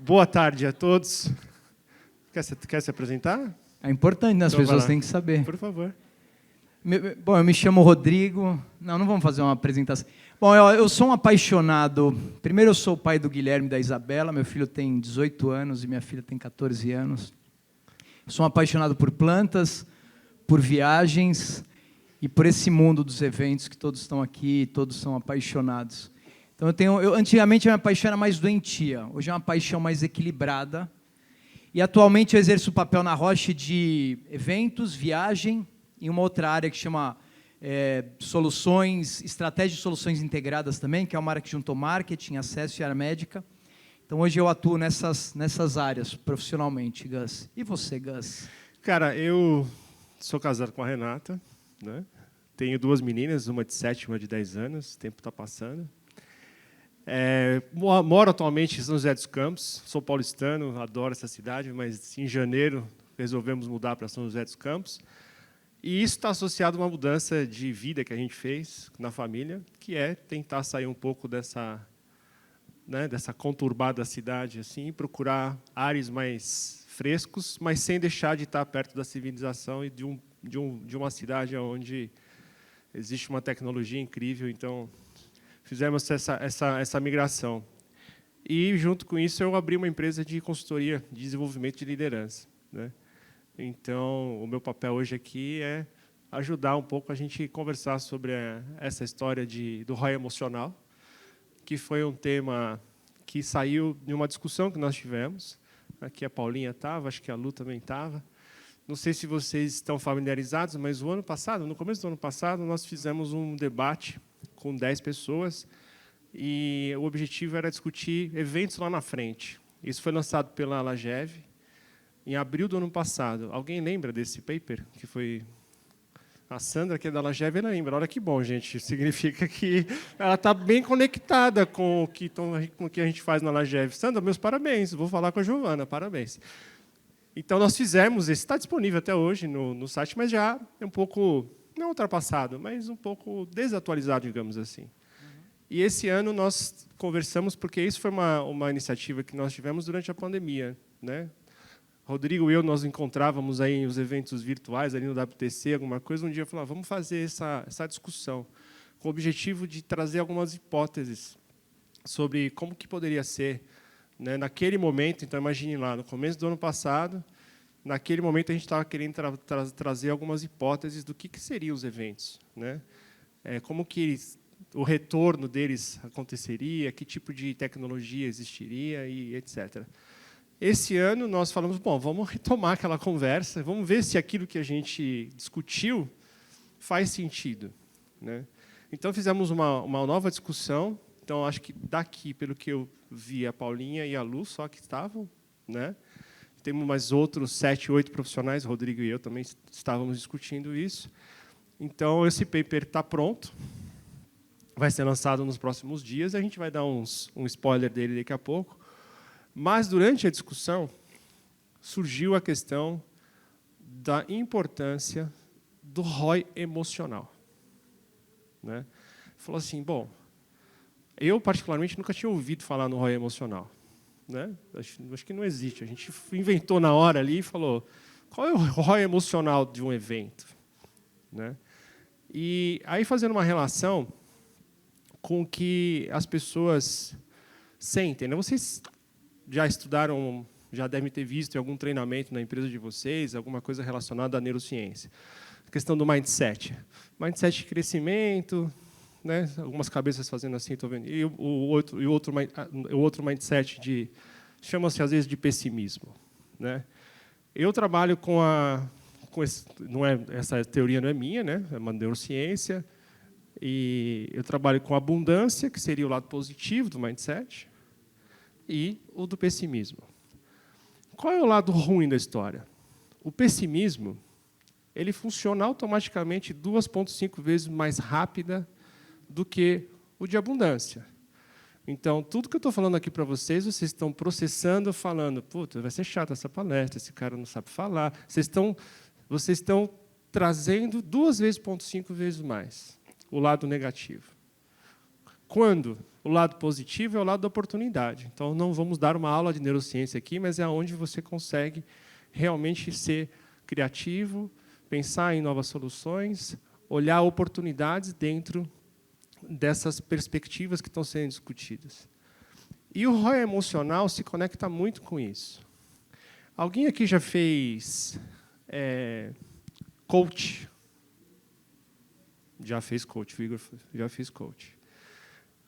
Boa tarde a todos. Quer se apresentar? É importante, né? As Então, pessoas têm que saber. Por favor. Bom, eu me chamo Rodrigo. Não vamos fazer uma apresentação. Bom, eu sou um apaixonado. Primeiro, eu sou o pai do Guilherme e da Isabela. Meu filho tem 18 anos e minha filha tem 14 anos. Eu sou um apaixonado por plantas, por viagens e por esse mundo dos eventos que todos estão aqui, todos são apaixonados. Então, antigamente a minha paixão era mais doentia. Hoje é uma paixão mais equilibrada. E atualmente eu exerço o papel na Roche de eventos, viagem, em uma outra área que chama estratégia de soluções integradas também, que é uma área que juntou marketing, acesso e área médica. Então hoje eu atuo nessas áreas profissionalmente, Gus. E você, Gus? Cara, eu sou casado com a Renata, né? Tenho 2 meninas, uma de 7 e uma de 10 anos, o tempo está passando. Moro atualmente em São José dos Campos, sou paulistano, adoro essa cidade, mas em janeiro resolvemos mudar para São José dos Campos. E isso está associado a uma mudança de vida que a gente fez na família, que é tentar sair um pouco dessa conturbada cidade, assim, procurar ares mais frescos, mas sem deixar de estar perto da civilização e de uma cidade onde existe uma tecnologia incrível. Então, fizemos essa migração. E, junto com isso, eu abri uma empresa de consultoria, de desenvolvimento de liderança, né? Então, o meu papel hoje aqui é ajudar um pouco a gente conversar sobre essa história do ROI emocional, que foi um tema que saiu de uma discussão que nós tivemos. Aqui a Paulinha estava, acho que a Lu também estava. Não sei se vocês estão familiarizados, mas no começo do ano passado, nós fizemos um debate com 10 pessoas e o objetivo era discutir eventos lá na frente. Isso foi lançado pela Lagev em abril do ano passado. Alguém lembra desse paper? Que foi a Sandra, que é da Lagev, ela lembra. Olha que bom, gente. Significa que ela está bem conectada com o que a gente faz na Lagev. Sandra, meus parabéns. Vou falar com a Giovana, parabéns. Então, nós fizemos, esse está disponível até hoje no site, mas já é um pouco, não ultrapassado, mas um pouco desatualizado, digamos assim. E esse ano nós conversamos, porque isso foi uma iniciativa que nós tivemos durante a pandemia, né? Rodrigo e eu, nós encontrávamos aí em os eventos virtuais, ali no WTC, alguma coisa, um dia falamos, vamos fazer essa discussão, com o objetivo de trazer algumas hipóteses sobre como que poderia ser, né, naquele momento. Então, imagine lá, no começo do ano passado, naquele momento a gente estava querendo trazer algumas hipóteses do que seriam os eventos, né? Como que o retorno deles aconteceria, que tipo de tecnologia existiria, e etc. Esse ano, nós falamos, bom, vamos retomar aquela conversa, vamos ver se aquilo que a gente discutiu faz sentido, né? Então, fizemos uma nova discussão. Então, acho que daqui, pelo que eu vi, a Paulinha e a Lu só que estavam, né? Temos mais outros 7, 8 profissionais, Rodrigo e eu também estávamos discutindo isso. Então, esse paper está pronto, vai ser lançado nos próximos dias, a gente vai dar um spoiler dele daqui a pouco. Mas, durante a discussão, surgiu a questão da importância do ROI emocional, né? Falou assim, bom, eu, particularmente, nunca tinha ouvido falar no ROI emocional, né? Acho que não existe. A gente inventou na hora ali e falou, qual é o ROI emocional de um evento, né? E aí, fazendo uma relação com o que as pessoas sentem, né? Vocês já estudaram, já devem ter visto em algum treinamento na empresa de vocês, alguma coisa relacionada à neurociência. A questão do mindset. Mindset de crescimento, né? Algumas cabeças fazendo assim, estou vendo. E o outro mindset chama-se às vezes de pessimismo, né? Eu trabalho essa teoria não é minha, né? É uma neurociência, e eu trabalho com abundância, que seria o lado positivo do mindset, e o do pessimismo. Qual é o lado ruim da história? O pessimismo, ele funciona automaticamente 2,5 vezes mais rápida do que o de abundância. Então, tudo que eu estou falando aqui para vocês estão processando, falando, puta, vai ser chato essa palestra, esse cara não sabe falar. Vocês estão trazendo 2,5 vezes mais o lado negativo. Quando O lado positivo é o lado da oportunidade. Então, não vamos dar uma aula de neurociência aqui, mas é onde você consegue realmente ser criativo, pensar em novas soluções, olhar oportunidades dentro dessas perspectivas que estão sendo discutidas. E o ROI emocional se conecta muito com isso. Alguém aqui já fez coach? Já fez coach, o Igor já fez coach.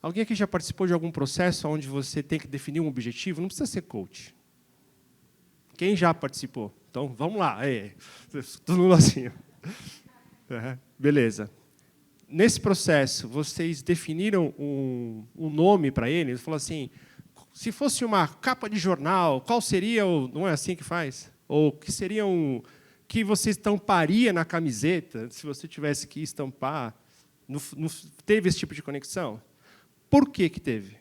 Alguém aqui já participou de algum processo onde você tem que definir um objetivo? Não precisa ser coach. Quem já participou? Então, vamos lá. Todo mundo assim. Beleza. Nesse processo, vocês definiram um nome para ele? Ele falou assim, se fosse uma capa de jornal, qual seria o... Não é assim que faz? Ou que seria que você estamparia na camiseta, se você tivesse que estampar? Teve esse tipo de conexão? Por que teve?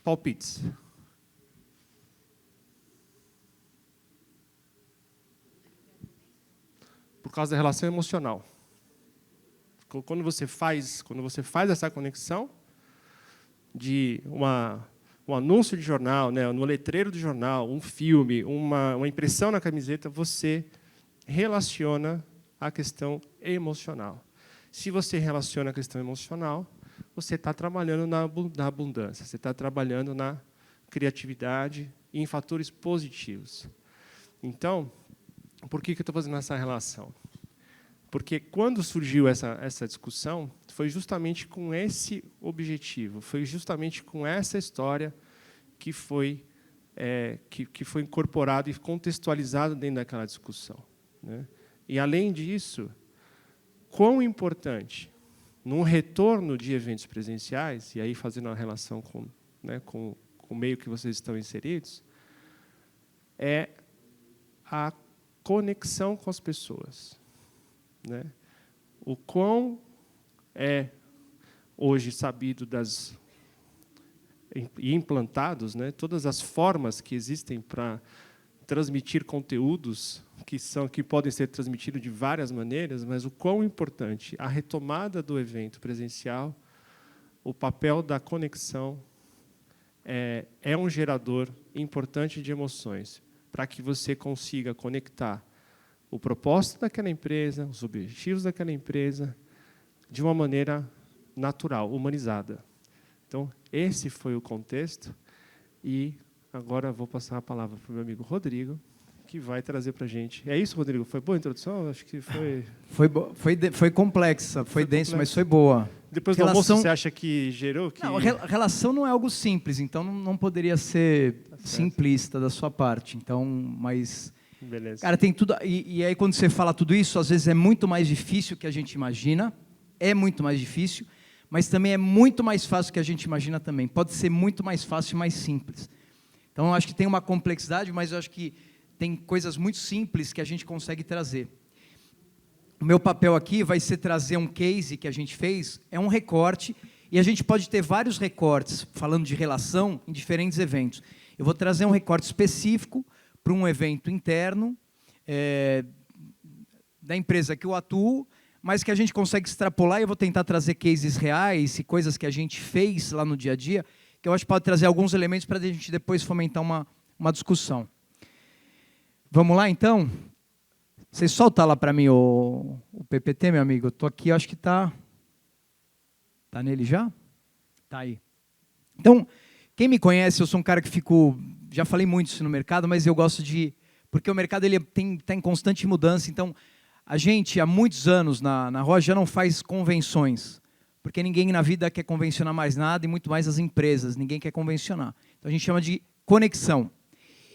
Palpites. Por causa da relação emocional. Quando você faz essa conexão de um anúncio de jornal, né, no letreiro do jornal, um filme, uma impressão na camiseta, você relaciona a questão emocional. Se você relaciona a questão emocional, você está trabalhando na abundância, você está trabalhando na criatividade e em fatores positivos. Então, por que eu estou fazendo essa relação? Porque quando surgiu essa discussão, foi justamente com esse objetivo, foi justamente com essa história que foi incorporado e contextualizado dentro daquela discussão, né? E, além disso, quão importante, num retorno de eventos presenciais, e aí fazendo uma relação com o meio que vocês estão inseridos, é a conexão com as pessoas, né? O quão é hoje sabido e implantados, né, todas as formas que existem para transmitir conteúdos que podem ser transmitidos de várias maneiras, mas o quão importante a retomada do evento presencial, o papel da conexão é um gerador importante de emoções, para que você consiga conectar o propósito daquela empresa, os objetivos daquela empresa, de uma maneira natural, humanizada. Então, esse foi o contexto, e agora vou passar a palavra para o meu amigo Rodrigo, que vai trazer para a gente. É isso, Rodrigo? Foi boa a introdução? Acho que foi... Foi complexa, foi denso, mas foi boa. Depois do almoço, você acha que gerou? Não, relação não é algo simples, então não poderia ser simplista da sua parte. Então, mas... Beleza. Cara, tem tudo... E aí, quando você fala tudo isso, às vezes é muito mais difícil que a gente imagina, é muito mais difícil, mas também é muito mais fácil que a gente imagina também. Pode ser muito mais fácil e mais simples. Então, eu acho que tem uma complexidade, mas eu acho que tem coisas muito simples que a gente consegue trazer. O meu papel aqui vai ser trazer um case que a gente fez, é um recorte, e a gente pode ter vários recortes, falando de relação, em diferentes eventos. Eu vou trazer um recorte específico para um evento interno da empresa que eu atuo, mas que a gente consegue extrapolar, e eu vou tentar trazer cases reais e coisas que a gente fez lá no dia a dia, que eu acho que pode trazer alguns elementos para a gente depois fomentar uma discussão. Vamos lá, então? Você solta lá para mim o PPT, meu amigo? Eu estou aqui, acho que está... Está nele já? Está aí. Então, quem me conhece, eu sou um cara que já falei muito isso no mercado, mas eu gosto de... Porque o mercado está em constante mudança, então a gente, há muitos anos na Roche, já não faz convenções, porque ninguém na vida quer convencionar mais nada, e muito mais as empresas, ninguém quer convencionar. Então a gente chama de conexão.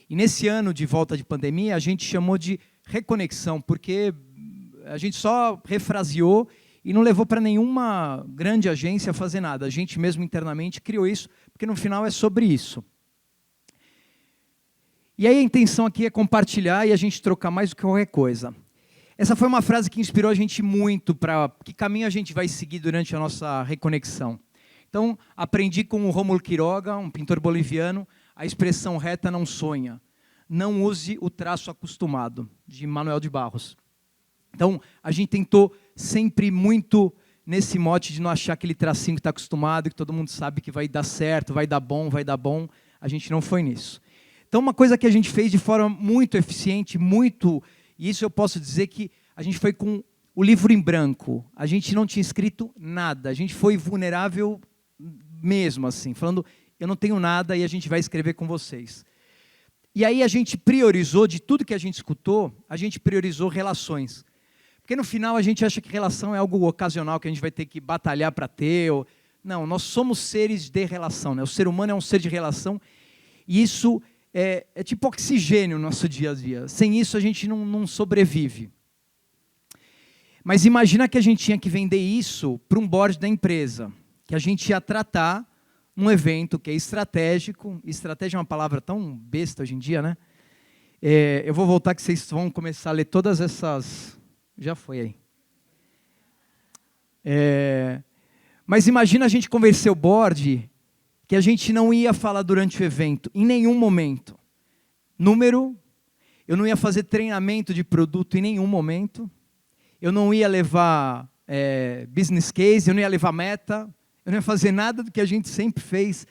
E nesse ano de volta de pandemia, a gente chamou de reconexão, porque a gente só refraseou e não levou para nenhuma grande agência fazer nada. A gente mesmo internamente criou isso, porque no final é sobre isso. E aí a intenção aqui é compartilhar e a gente trocar mais do que qualquer coisa. Essa foi uma frase que inspirou a gente muito para que caminho a gente vai seguir durante a nossa reconexão. Então, aprendi com o Rômulo Quiroga, um pintor boliviano, a expressão reta não sonha. Não use o traço acostumado, de Manuel de Barros. Então, a gente tentou sempre muito nesse mote de não achar aquele tracinho que está acostumado, que todo mundo sabe que vai dar certo, vai dar bom, a gente não foi nisso. Então, uma coisa que a gente fez de forma muito eficiente, e isso eu posso dizer que a gente foi com o livro em branco, a gente não tinha escrito nada, a gente foi vulnerável mesmo, assim, falando, eu não tenho nada e a gente vai escrever com vocês. E aí a gente priorizou, de tudo que a gente escutou, a gente priorizou relações. Porque no final a gente acha que relação é algo ocasional, que a gente vai ter que batalhar para ter. Não, nós somos seres de relação, né? O ser humano é um ser de relação, e isso é tipo oxigênio no nosso dia a dia. Sem isso a gente não sobrevive. Mas imagina que a gente tinha que vender isso para um board da empresa, que a gente ia tratar num evento que é estratégico. Estratégia é uma palavra tão besta hoje em dia, né? Eu vou voltar que vocês vão começar a ler todas essas... Já foi aí. Mas imagina a gente convencer o board que a gente não ia falar durante o evento, em nenhum momento. Número, eu não ia fazer treinamento de produto em nenhum momento, eu não ia levar business case, eu não ia levar meta, eu não ia fazer nada do que a gente sempre fez,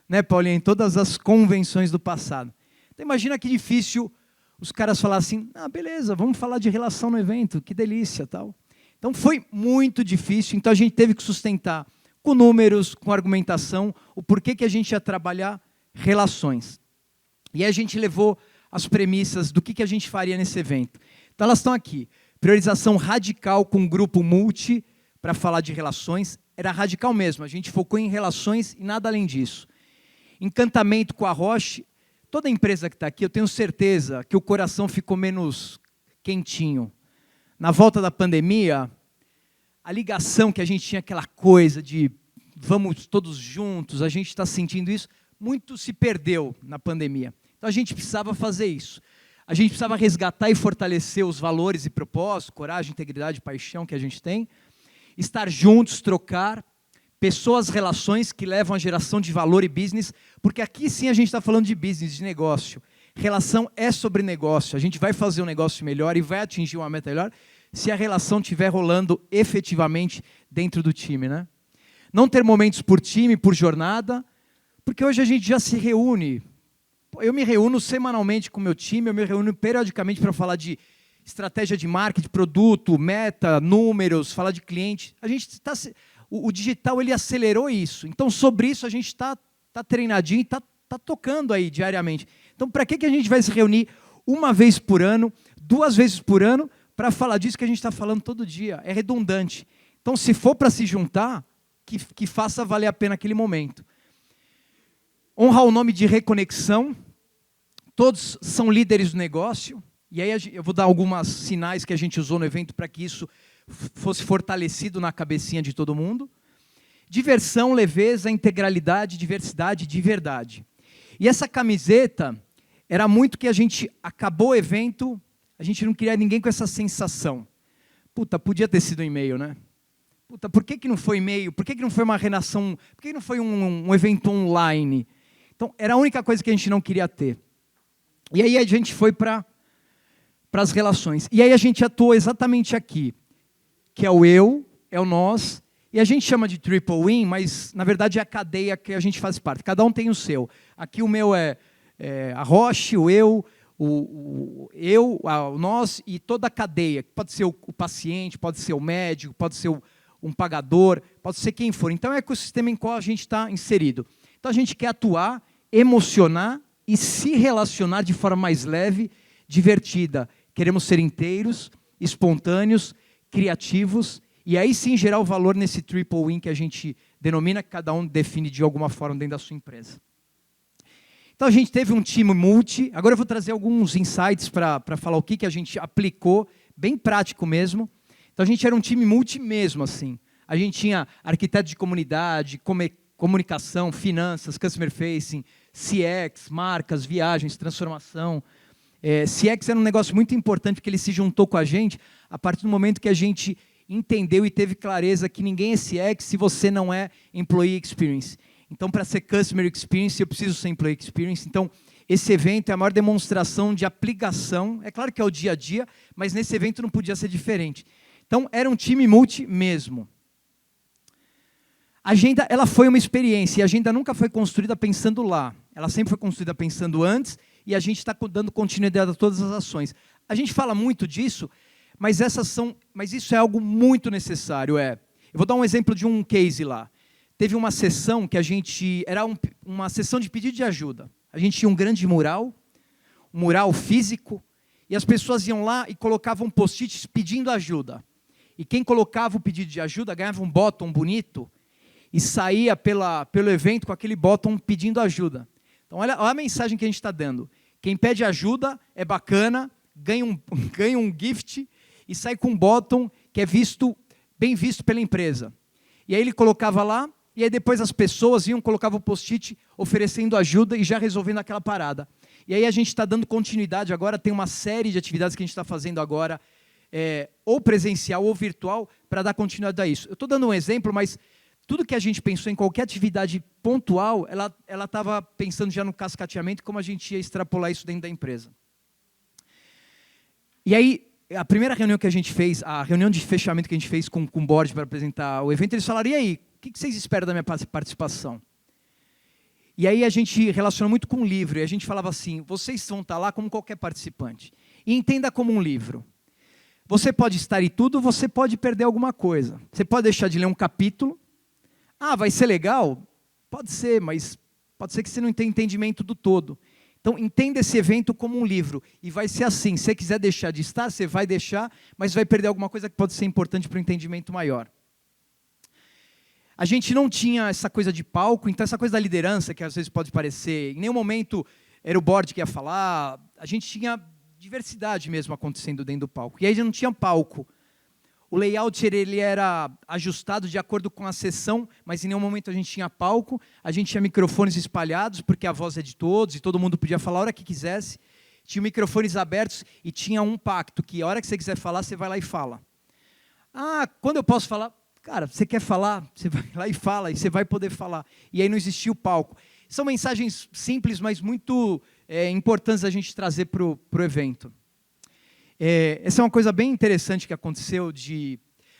né, Paulinho, em todas as convenções do passado. Então imagina que difícil os caras falassem, beleza, vamos falar de relação no evento, que delícia, tal. Então foi muito difícil, então a gente teve que sustentar com números, com argumentação, o porquê que a gente ia trabalhar relações. E aí a gente levou as premissas do que a gente faria nesse evento. Então elas estão aqui. Priorização radical com grupo multi para falar de relações. Era radical mesmo, a gente focou em relações e nada além disso. Encantamento com a Roche. Toda empresa que está aqui, eu tenho certeza que o coração ficou menos quentinho. Na volta da pandemia, a ligação que a gente tinha, aquela coisa de vamos todos juntos, a gente está sentindo isso, muito se perdeu na pandemia. Então a gente precisava fazer isso. A gente precisava resgatar e fortalecer os valores e propósitos, coragem, integridade, paixão que a gente tem, estar juntos, trocar, pessoas, relações que levam à geração de valor e business, porque aqui sim a gente está falando de business, de negócio. Relação é sobre negócio, a gente vai fazer um negócio melhor e vai atingir uma meta melhor se a relação estiver rolando efetivamente dentro do time, né? Não ter momentos por time, por jornada, porque hoje a gente já se reúne. Eu me reúno semanalmente com o meu time, eu me reúno periodicamente para falar de estratégia de marketing, produto, meta, números, falar de cliente. A gente está... O digital ele acelerou isso. Então, sobre isso, a gente está treinadinho e está tocando aí diariamente. Então, para que a gente vai se reunir uma vez por ano, 2 vezes por ano, para falar disso que a gente está falando todo dia? É redundante. Então, se for para se juntar, que faça valer a pena aquele momento. Honrar o nome de reconexão. Todos são líderes do negócio. E aí eu vou dar alguns sinais que a gente usou no evento para que isso fosse fortalecido na cabecinha de todo mundo. Diversão, leveza, integralidade, diversidade, de verdade. E essa camiseta era muito que a gente acabou o evento, a gente não queria ninguém com essa sensação. Puta, podia ter sido um e-mail, né? Puta, por que não foi e-mail? Por que não foi uma redação? Por que não foi um evento online? Então, era a única coisa que a gente não queria ter. E aí a gente foi para as relações. E aí a gente atuou exatamente aqui, que é o eu, é o nós, e a gente chama de triple win, mas na verdade é a cadeia que a gente faz parte. Cada um tem o seu. Aqui o meu é a Roche, o eu, o nós e toda a cadeia. Pode ser o paciente, pode ser o médico, pode ser um pagador, pode ser quem for. Então é o ecossistema em qual a gente está inserido. Então a gente quer atuar, emocionar e se relacionar de forma mais leve, divertida. Queremos ser inteiros, espontâneos, criativos, e aí sim gerar o valor nesse triple win que a gente denomina, que cada um define de alguma forma dentro da sua empresa. Então a gente teve um time multi, agora eu vou trazer alguns insights para falar o que a gente aplicou, bem prático mesmo. Então a gente era um time multi mesmo, assim. A gente tinha arquiteto de comunidade, comunicação, finanças, customer facing, CX, marcas, viagens, transformação. CX era um negócio muito importante, porque ele se juntou com a gente a partir do momento que a gente entendeu e teve clareza que ninguém é CX se você não é Employee Experience. Então, para ser Customer Experience, eu preciso ser Employee Experience. Então, esse evento é a maior demonstração de aplicação. É claro que é o dia a dia, mas nesse evento não podia ser diferente. Então, era um time multi mesmo. A agenda, ela foi uma experiência, e a agenda nunca foi construída pensando lá. Ela sempre foi construída pensando antes, e a gente está dando continuidade a todas as ações. A gente fala muito disso, mas isso é algo muito necessário. Eu vou dar um exemplo de um case lá. Teve uma sessão que era uma sessão de pedido de ajuda. A gente tinha um grande mural, um mural físico, e as pessoas iam lá e colocavam post-its pedindo ajuda. E quem colocava o pedido de ajuda ganhava um bottom bonito, e saía pelo evento com aquele bottom pedindo ajuda. Então, olha a mensagem que a gente está dando. Quem pede ajuda é bacana, ganha um gift e sai com um bottom que é bem visto pela empresa. E aí ele colocava lá, e aí depois as pessoas colocavam o post-it oferecendo ajuda e já resolvendo aquela parada. E aí a gente está dando continuidade agora, tem uma série de atividades que a gente está fazendo agora, ou presencial ou virtual, para dar continuidade a isso. Eu estou dando um exemplo, mas tudo que a gente pensou em qualquer atividade pontual, ela estava pensando já no cascateamento, como a gente ia extrapolar isso dentro da empresa. E aí, a primeira reunião que a gente fez, a reunião de fechamento que a gente fez com o board para apresentar o evento, eles falaram, e aí, o que vocês esperam da minha participação? E aí a gente relaciona muito com o livro, e a gente falava assim, vocês vão estar lá como qualquer participante, e entenda como um livro. Você pode estar em tudo, você pode perder alguma coisa. Você pode deixar de ler um capítulo. Vai ser legal? Pode ser, mas pode ser que você não tenha entendimento do todo. Então, entenda esse evento como um livro. E vai ser assim, se você quiser deixar de estar, você vai deixar, mas vai perder alguma coisa que pode ser importante para um entendimento maior. A gente não tinha essa coisa de palco, então essa coisa da liderança, que às vezes pode parecer, em nenhum momento era o board que ia falar, a gente tinha diversidade mesmo acontecendo dentro do palco. E aí não tinha palco. O layout ele era ajustado de acordo com a sessão, mas em nenhum momento a gente tinha palco, a gente tinha microfones espalhados, porque a voz é de todos, e todo mundo podia falar a hora que quisesse. Tinha microfones abertos e tinha um pacto, que a hora que você quiser falar, você vai lá e fala. Quando eu posso falar? Cara, você quer falar? Você vai lá e fala, e você vai poder falar. E aí não existia o palco. São mensagens simples, mas muito importantes a gente trazer para o evento. Essa é uma coisa bem interessante que aconteceu.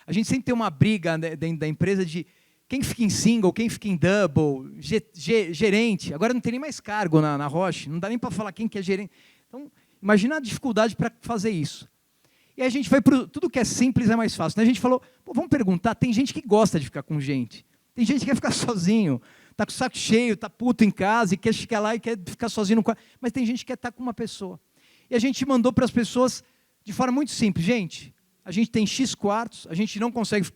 A gente sempre tem uma briga dentro da empresa de quem fica em single, quem fica em double, gerente. Agora não tem nem mais cargo na Roche, não dá nem para falar quem que é gerente. Então, imagina a dificuldade para fazer isso. E aí a gente foi para tudo que é simples é mais fácil. Então, a gente falou, vamos perguntar, tem gente que gosta de ficar com gente. Tem gente que quer ficar sozinho, está com o saco cheio, está puto em casa e quer ficar lá e quer ficar sozinho no quarto. Mas tem gente que quer estar com uma pessoa. E a gente mandou para as pessoas de forma muito simples. Gente, a gente tem X quartos, a gente não consegue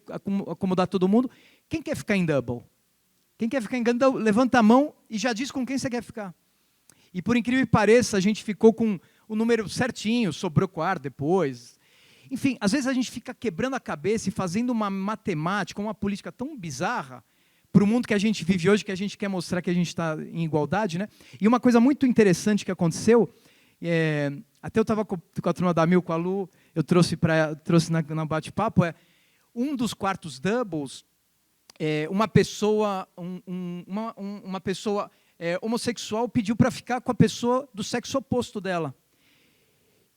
acomodar todo mundo. Quem quer ficar em double? Quem quer ficar em double, levanta a mão e já diz com quem você quer ficar. E por incrível que pareça, a gente ficou com o número certinho, sobrou quarto depois. Enfim, às vezes a gente fica quebrando a cabeça e fazendo uma matemática, uma política tão bizarra para o mundo que a gente vive hoje, que a gente quer mostrar que a gente está em igualdade, né? E uma coisa muito interessante que aconteceu, até eu estava com a turma da Mil, com a Lu, eu trouxe na bate-papo, um dos quartos doubles, uma pessoa, uma pessoa homossexual pediu para ficar com a pessoa do sexo oposto dela.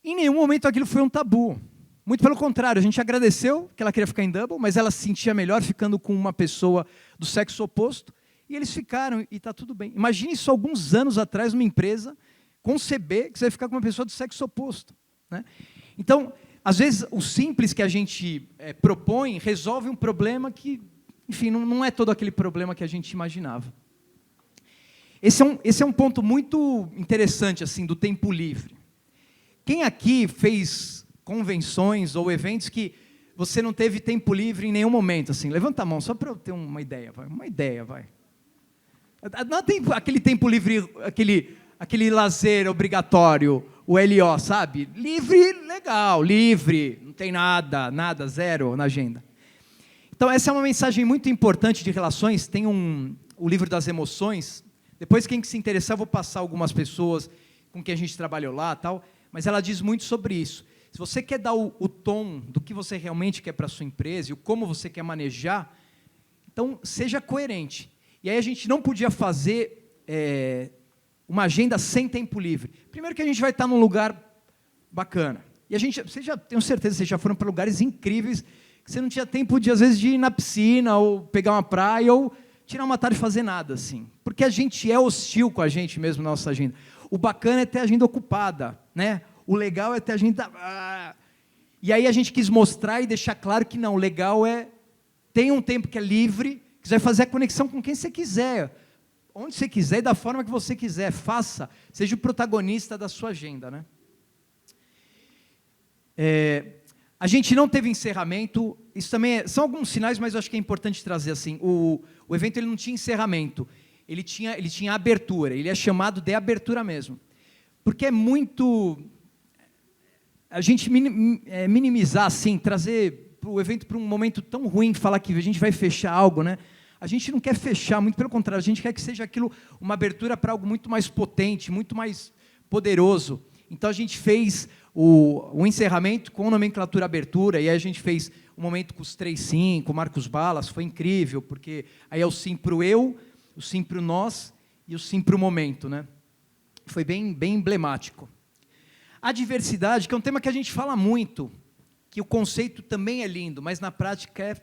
Em nenhum momento aquilo foi um tabu. Muito pelo contrário, a gente agradeceu que ela queria ficar em double, mas ela se sentia melhor ficando com uma pessoa do sexo oposto, e eles ficaram, e está tudo bem. Imagine isso alguns anos atrás, numa empresa, conceber que você vai ficar com uma pessoa do sexo oposto, né? Então, às vezes, o simples que a gente propõe resolve um problema que, enfim, não é todo aquele problema que a gente imaginava. Esse é um ponto muito interessante assim, do tempo livre. Quem aqui fez convenções ou eventos que você não teve tempo livre em nenhum momento? Assim, levanta a mão, só para eu ter uma ideia. Uma ideia, vai. Não tem aquele tempo livre, aquele lazer obrigatório, o LO, sabe? Livre, legal, livre, não tem nada, zero na agenda. Então, essa é uma mensagem muito importante de relações. Tem o livro das emoções. Depois, quem se interessar, eu vou passar algumas pessoas com quem a gente trabalhou lá, tal, mas ela diz muito sobre isso. Se você quer dar o tom do que você realmente quer para a sua empresa e o como você quer manejar, então seja coerente. E aí a gente não podia fazer uma agenda sem tempo livre. Primeiro que a gente vai estar num lugar bacana. E tenho certeza que vocês já foram para lugares incríveis, que que você não tinha tempo, às vezes, de ir na piscina, ou pegar uma praia, ou tirar uma tarde e fazer nada, assim. Porque a gente é hostil com a gente mesmo na nossa agenda. O bacana é ter a agenda ocupada, né? O legal é ter a agenda... E aí a gente quis mostrar e deixar claro que não, o legal é... Tem um tempo que é livre, que você vai fazer a conexão com quem você quiser, onde você quiser e da forma que você quiser. Faça, seja o protagonista da sua agenda, né? A gente não teve encerramento, isso também são alguns sinais, mas eu acho que é importante trazer assim, o evento ele não tinha encerramento, ele tinha abertura, ele é chamado de abertura mesmo, porque é muito, a gente minimizar assim, trazer o evento para um momento tão ruim, falar que a gente vai fechar algo, né? A gente não quer fechar, muito pelo contrário, a gente quer que seja aquilo uma abertura para algo muito mais potente, muito mais poderoso. Então a gente fez o encerramento com nomenclatura abertura, e aí a gente fez um momento com os 3 sim, com o Marcos Balas, foi incrível, porque aí é o sim para o eu, o sim para o nós e o sim para o momento, né? Foi bem emblemático. A diversidade, que é um tema que a gente fala muito, que o conceito também é lindo, mas na prática é...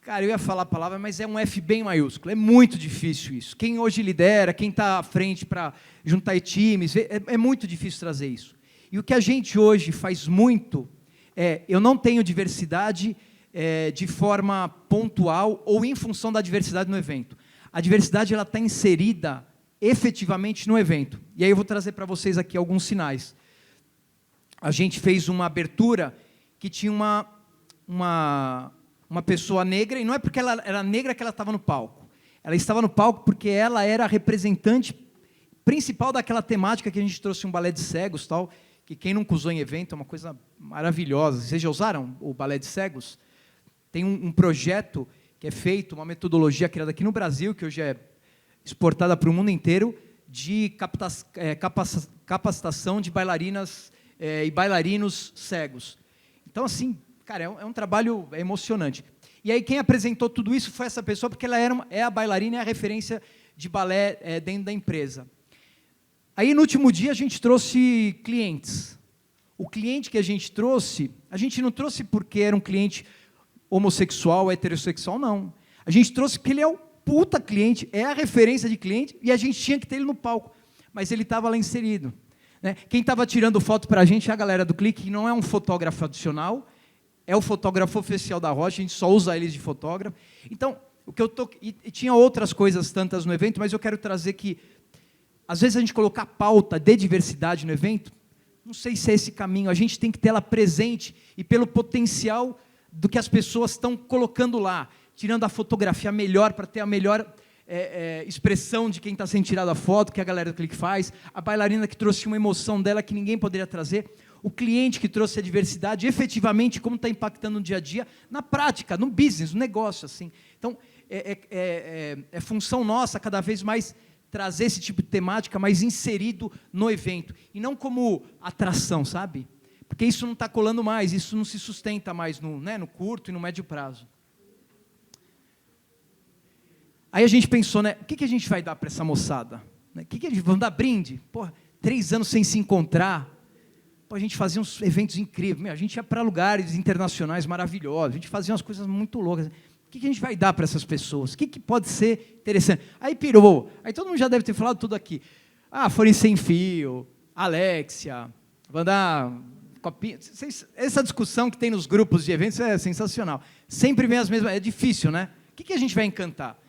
Cara, eu ia falar a palavra, mas é um F bem maiúsculo, é muito difícil isso. Quem hoje lidera, quem está à frente para juntar times, é muito difícil trazer isso. E o que a gente hoje faz muito eu não tenho diversidade de forma pontual ou em função da diversidade no evento. A diversidade está inserida efetivamente no evento. E aí eu vou trazer para vocês aqui alguns sinais. A gente fez uma abertura que tinha uma pessoa negra, e não é porque ela era negra que ela estava no palco. Ela estava no palco porque ela era a representante principal daquela temática que a gente trouxe um balé de cegos, tal, que quem nunca usou em evento é uma coisa maravilhosa. Vocês já usaram o balé de cegos? Tem um projeto que é feito, uma metodologia criada aqui no Brasil, que hoje é exportada para o mundo inteiro, de capacitação de bailarinas e bailarinos cegos. Então, assim, cara, é um trabalho emocionante. E aí quem apresentou tudo isso foi essa pessoa, porque ela é a bailarina e a referência de balé dentro da empresa. Aí, no último dia, a gente trouxe clientes. O cliente que a gente não trouxe porque era um cliente homossexual, heterossexual, não. A gente trouxe porque ele é o puta cliente, é a referência de cliente, e a gente tinha que ter ele no palco. Mas ele estava lá inserido, né? Quem estava tirando foto para a gente é a galera do Clique, que não é um fotógrafo adicional, é o fotógrafo oficial da Rocha, a gente só usa eles de fotógrafo. Então, e tinha outras coisas tantas no evento, mas eu quero trazer que, às vezes, a gente colocar pauta de diversidade no evento, não sei se é esse caminho, a gente tem que ter ela presente, e pelo potencial do que as pessoas estão colocando lá, tirando a fotografia melhor, para ter a melhor expressão de quem está sendo tirado a foto, que a galera do Clique faz, a bailarina que trouxe uma emoção dela que ninguém poderia trazer, o cliente que trouxe a diversidade, efetivamente, como está impactando no dia a dia, na prática, no business, no negócio. Assim. Então, é função nossa, cada vez mais, trazer esse tipo de temática mais inserido no evento, e não como atração, sabe? Porque isso não está colando mais, isso não se sustenta mais no curto e no médio prazo. Aí a gente pensou, né, o que a gente vai dar para essa moçada? Vamos dar brinde? Porra, 3 anos sem se encontrar, a gente fazia uns eventos incríveis, a gente ia para lugares internacionais maravilhosos, a gente fazia umas coisas muito loucas. O que a gente vai dar para essas pessoas? O que pode ser interessante? Aí pirou, aí todo mundo já deve ter falado tudo aqui. Folha Sem Fio, Alexia, vão dar copinha. Essa discussão que tem nos grupos de eventos é sensacional. Sempre vem as mesmas, é difícil, né? O que a gente vai encantar?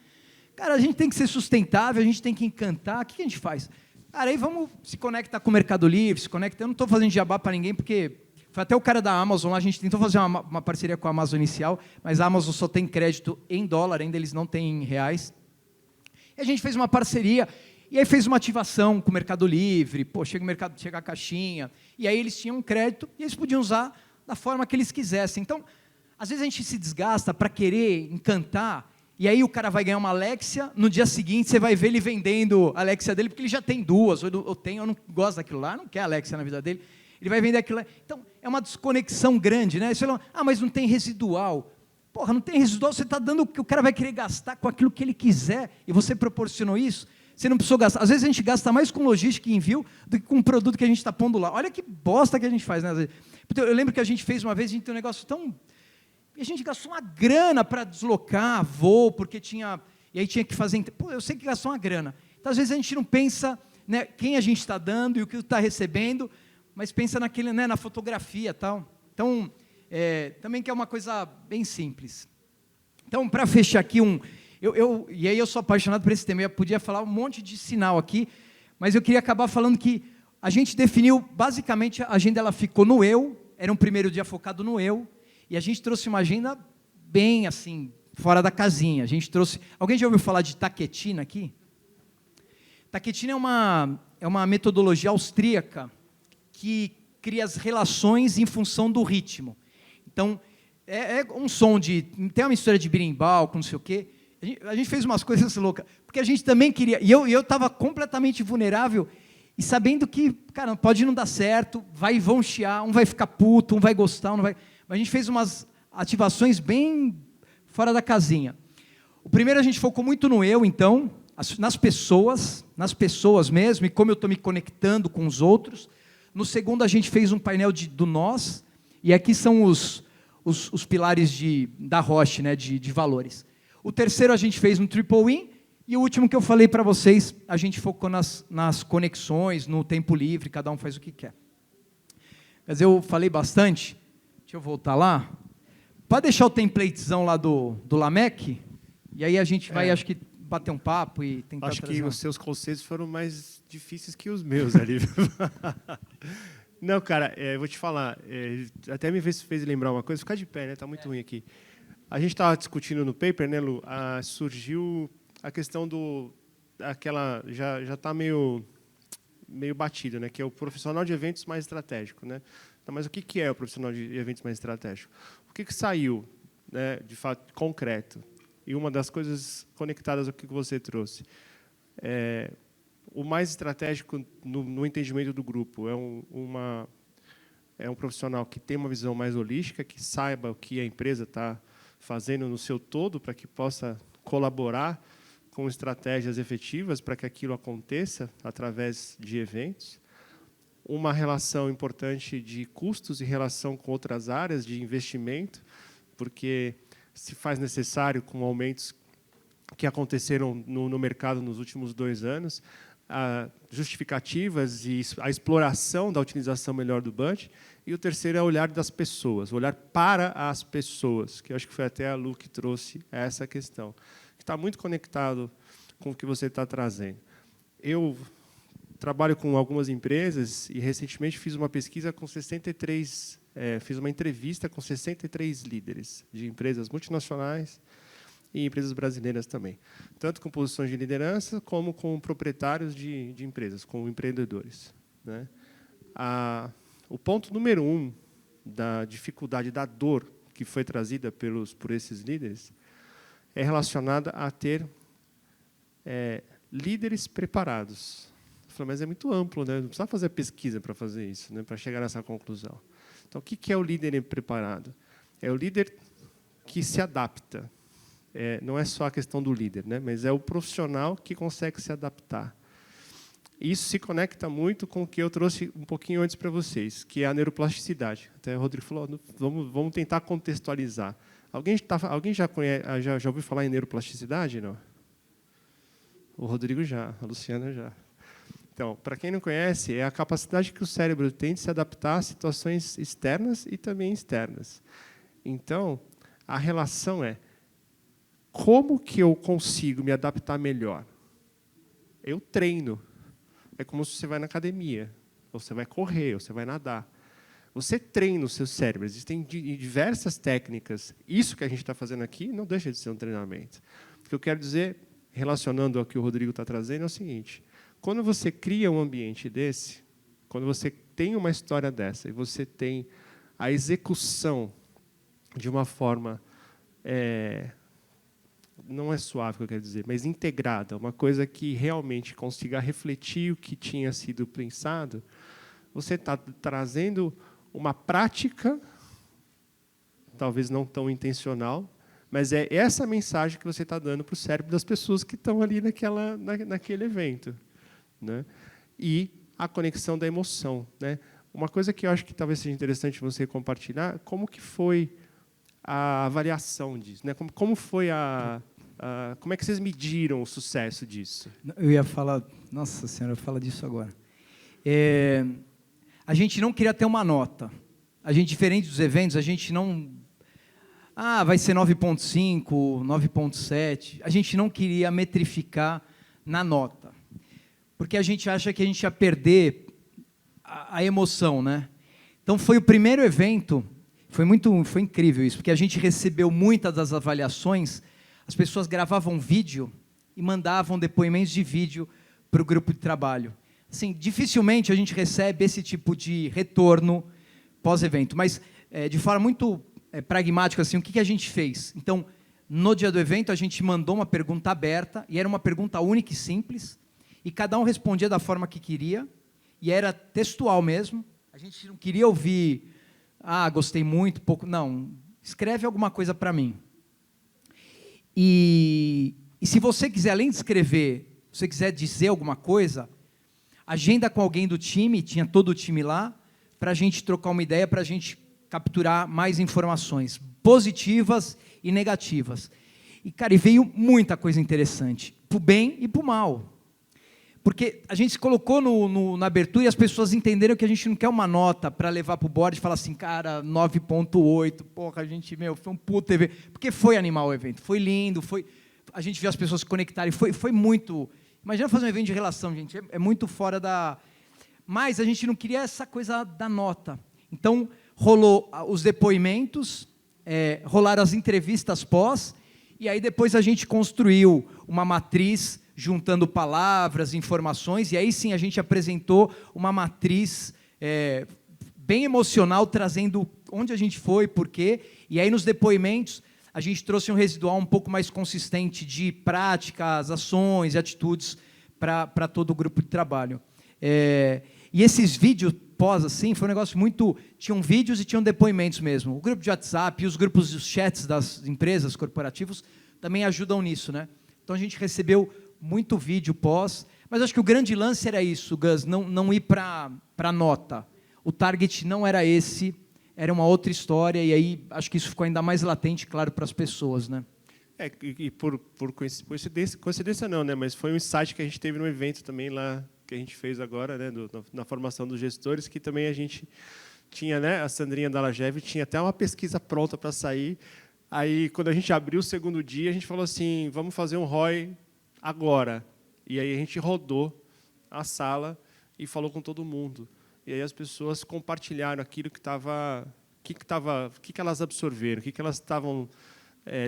Cara, a gente tem que ser sustentável, a gente tem que encantar. O que a gente faz? Cara, aí vamos se conectar com o Mercado Livre, se conectar. Eu não estou fazendo jabá para ninguém, porque foi até o cara da Amazon lá, a gente tentou fazer uma parceria com a Amazon inicial, mas a Amazon só tem crédito em dólar, ainda eles não têm em reais. E a gente fez uma parceria, e aí fez uma ativação com o Mercado Livre, chega a caixinha, e aí eles tinham um crédito, e eles podiam usar da forma que eles quisessem. Então, às vezes a gente se desgasta para querer encantar, e aí o cara vai ganhar uma Alexia, no dia seguinte você vai ver ele vendendo a Alexia dele, porque ele já tem 2, ou eu não gosto daquilo lá, não quer a Alexia na vida dele, ele vai vender aquilo lá. Então, é uma desconexão grande, né? Você fala, mas não tem residual. Porra, não tem residual, você está dando o que o cara vai querer gastar com aquilo que ele quiser, e você proporcionou isso, você não precisou gastar. Às vezes a gente gasta mais com logística e envio do que com o produto que a gente está pondo lá. Olha que bosta que a gente faz, né? Eu lembro que a gente fez uma vez, a gente tem um negócio tão E a gente gastou uma grana para deslocar voo, porque tinha... E aí tinha que fazer... Pô, eu sei que gastou uma grana. Então, às vezes, a gente não pensa, né, quem a gente está dando e o que está recebendo, mas pensa naquele, né, na fotografia e tal. Então, também que é uma coisa bem simples. Então, para fechar aqui e aí eu sou apaixonado por esse tema, eu podia falar um monte de sinal aqui, mas eu queria acabar falando que a gente definiu, basicamente, a agenda ela ficou no eu, era um primeiro dia focado no eu, e a gente trouxe uma agenda bem, assim, fora da casinha. A gente trouxe... Alguém já ouviu falar de Taketina aqui? Taketina é uma metodologia austríaca que cria as relações em função do ritmo. Então, é um som de... Tem uma mistura de berimbau com não sei o quê. A gente fez umas coisas loucas, porque a gente também queria... E eu estava completamente vulnerável, e sabendo que, cara, pode não dar certo, vão chiar, um vai ficar puto, um vai gostar, um não vai... Mas a gente fez umas ativações bem fora da casinha. O primeiro a gente focou muito no eu, então, nas pessoas mesmo, e como eu estou me conectando com os outros. No segundo a gente fez um painel do nós, e aqui são os pilares da Roche, né, de valores. O terceiro a gente fez um triple win, e o último que eu falei para vocês, a gente focou nas conexões, no tempo livre, cada um faz o que quer. Mas eu falei bastante, deixa eu voltar lá. Pode deixar o templatezão lá do Lamech, e aí a gente vai, acho que, bater um papo e tentar Acho trazer que os seus conceitos foram mais difíceis que os meus ali. Não, cara, eu vou te falar, até me fez lembrar uma coisa, ficar de pé, né? Está muito ruim aqui. A gente estava discutindo no paper, né, Lu? Surgiu a questão já está meio batido, né? Que é o profissional de eventos mais estratégico, né? Então, mas o que é o profissional de eventos mais estratégico? O que saiu, né, de fato, concreto? E uma das coisas conectadas ao que você trouxe. O mais estratégico no entendimento do grupo é um profissional que tem uma visão mais holística, que saiba o que a empresa está fazendo no seu todo para que possa colaborar com estratégias efetivas para que aquilo aconteça através de eventos. Uma relação importante de custos em relação com outras áreas de investimento, porque se faz necessário, com aumentos que aconteceram no mercado nos últimos 2 anos, justificativas e a exploração da utilização melhor do budget. E o terceiro é o olhar das pessoas, o olhar para as pessoas, que eu acho que foi até a Lu que trouxe essa questão, que está muito conectado com o que você está trazendo. Eu trabalho com algumas empresas e, recentemente, fiz uma pesquisa com 63... fiz uma entrevista com 63 líderes de empresas multinacionais e empresas brasileiras também, tanto com posições de liderança como com proprietários de empresas, com empreendedores, né? O ponto número 1 da dificuldade, da dor que foi trazida por esses líderes é relacionada a ter líderes preparados. Eu falei, mas é muito amplo, né? Não precisa fazer pesquisa para fazer isso, né? Para chegar nessa conclusão. Então, o que é o líder preparado? É o líder que se adapta. Não é só a questão do líder, né? Mas é o profissional que consegue se adaptar. Isso se conecta muito com o que eu trouxe um pouquinho antes para vocês, que é a neuroplasticidade. Até o Rodrigo falou, vamos tentar contextualizar. Alguém já ouviu falar em neuroplasticidade? Não? O Rodrigo já, a Luciana já. Então, para quem não conhece, é a capacidade que o cérebro tem de se adaptar a situações externas e também externas. Então, a relação é como que eu consigo me adaptar melhor? Eu treino. É como se você vai na academia, ou você vai correr, ou você vai nadar. Você treina o seu cérebro. Existem diversas técnicas. Isso que a gente está fazendo aqui não deixa de ser um treinamento. O que eu quero dizer, relacionando ao que o Rodrigo está trazendo, é o seguinte. Quando você cria um ambiente desse, quando você tem uma história dessa, e você tem a execução de uma forma, não é suave o que eu quero dizer, mas integrada, uma coisa que realmente consiga refletir o que tinha sido pensado, você está trazendo uma prática, talvez não tão intencional, mas é essa mensagem que você está dando para o cérebro das pessoas que estão ali naquele evento, né? E a conexão da emoção, né? Uma coisa que eu acho que talvez seja interessante você compartilhar, como que foi a avaliação disso, né? Como foi como é que vocês mediram o sucesso disso? Eu ia falar, nossa senhora, eu falo disso agora. A gente não queria ter uma nota. A gente, diferente dos eventos, a gente não... vai ser 9,5, 9,7. A gente não queria metrificar na nota. Porque a gente acha que a gente ia perder a emoção, né? Então, foi o primeiro evento, foi incrível isso, porque a gente recebeu muitas das avaliações, as pessoas gravavam vídeo e mandavam depoimentos de vídeo para o grupo de trabalho. Assim, dificilmente a gente recebe esse tipo de retorno pós-evento, mas de forma muito pragmática, assim, o que a gente fez? Então, no dia do evento, a gente mandou uma pergunta aberta, e era uma pergunta única e simples, e cada um respondia da forma que queria, e era textual mesmo. A gente não queria ouvir, gostei muito, pouco, não, escreve alguma coisa para mim. E se você quiser, além de escrever, se você quiser dizer alguma coisa, agenda com alguém do time, tinha todo o time lá, para a gente trocar uma ideia, para a gente capturar mais informações, positivas e negativas. E, cara, veio muita coisa interessante, para o bem e para o mal. Porque a gente se colocou na abertura e as pessoas entenderam que a gente não quer uma nota para levar para o board e falar assim, cara, 9,8, porra, a gente, foi um puto evento. Porque foi animal o evento, foi lindo, a gente viu as pessoas se conectarem, foi muito... Imagina fazer um evento de relação, gente, é muito fora da... Mas a gente não queria essa coisa da nota. Então, rolou os depoimentos, rolaram as entrevistas pós, e aí depois a gente construiu uma matriz juntando palavras, informações, e aí sim a gente apresentou uma matriz bem emocional, trazendo onde a gente foi, por quê, e aí nos depoimentos a gente trouxe um residual um pouco mais consistente de práticas, ações e atitudes para todo o grupo de trabalho. E esses vídeos pós, assim, foi um negócio muito... Tinham vídeos e tinham depoimentos mesmo. O grupo de WhatsApp e os grupos de chats das empresas, corporativos, também ajudam nisso, né? Então a gente recebeu muito vídeo pós, mas acho que o grande lance era isso, Gus, não ir para nota. O target não era esse, era uma outra história, e aí acho que isso ficou ainda mais latente, claro, para as pessoas, né? E por coincidência não, né? Mas foi um insight que a gente teve no evento também lá, que a gente fez agora, né? Na formação dos gestores, que também a gente tinha, né? A Sandrinha Dalagev tinha até uma pesquisa pronta para sair. Aí, quando a gente abriu o segundo dia, a gente falou assim, vamos fazer um ROI agora. E aí a gente rodou a sala e falou com todo mundo. E aí as pessoas compartilharam aquilo que estava, o que elas absorveram, o que elas estavam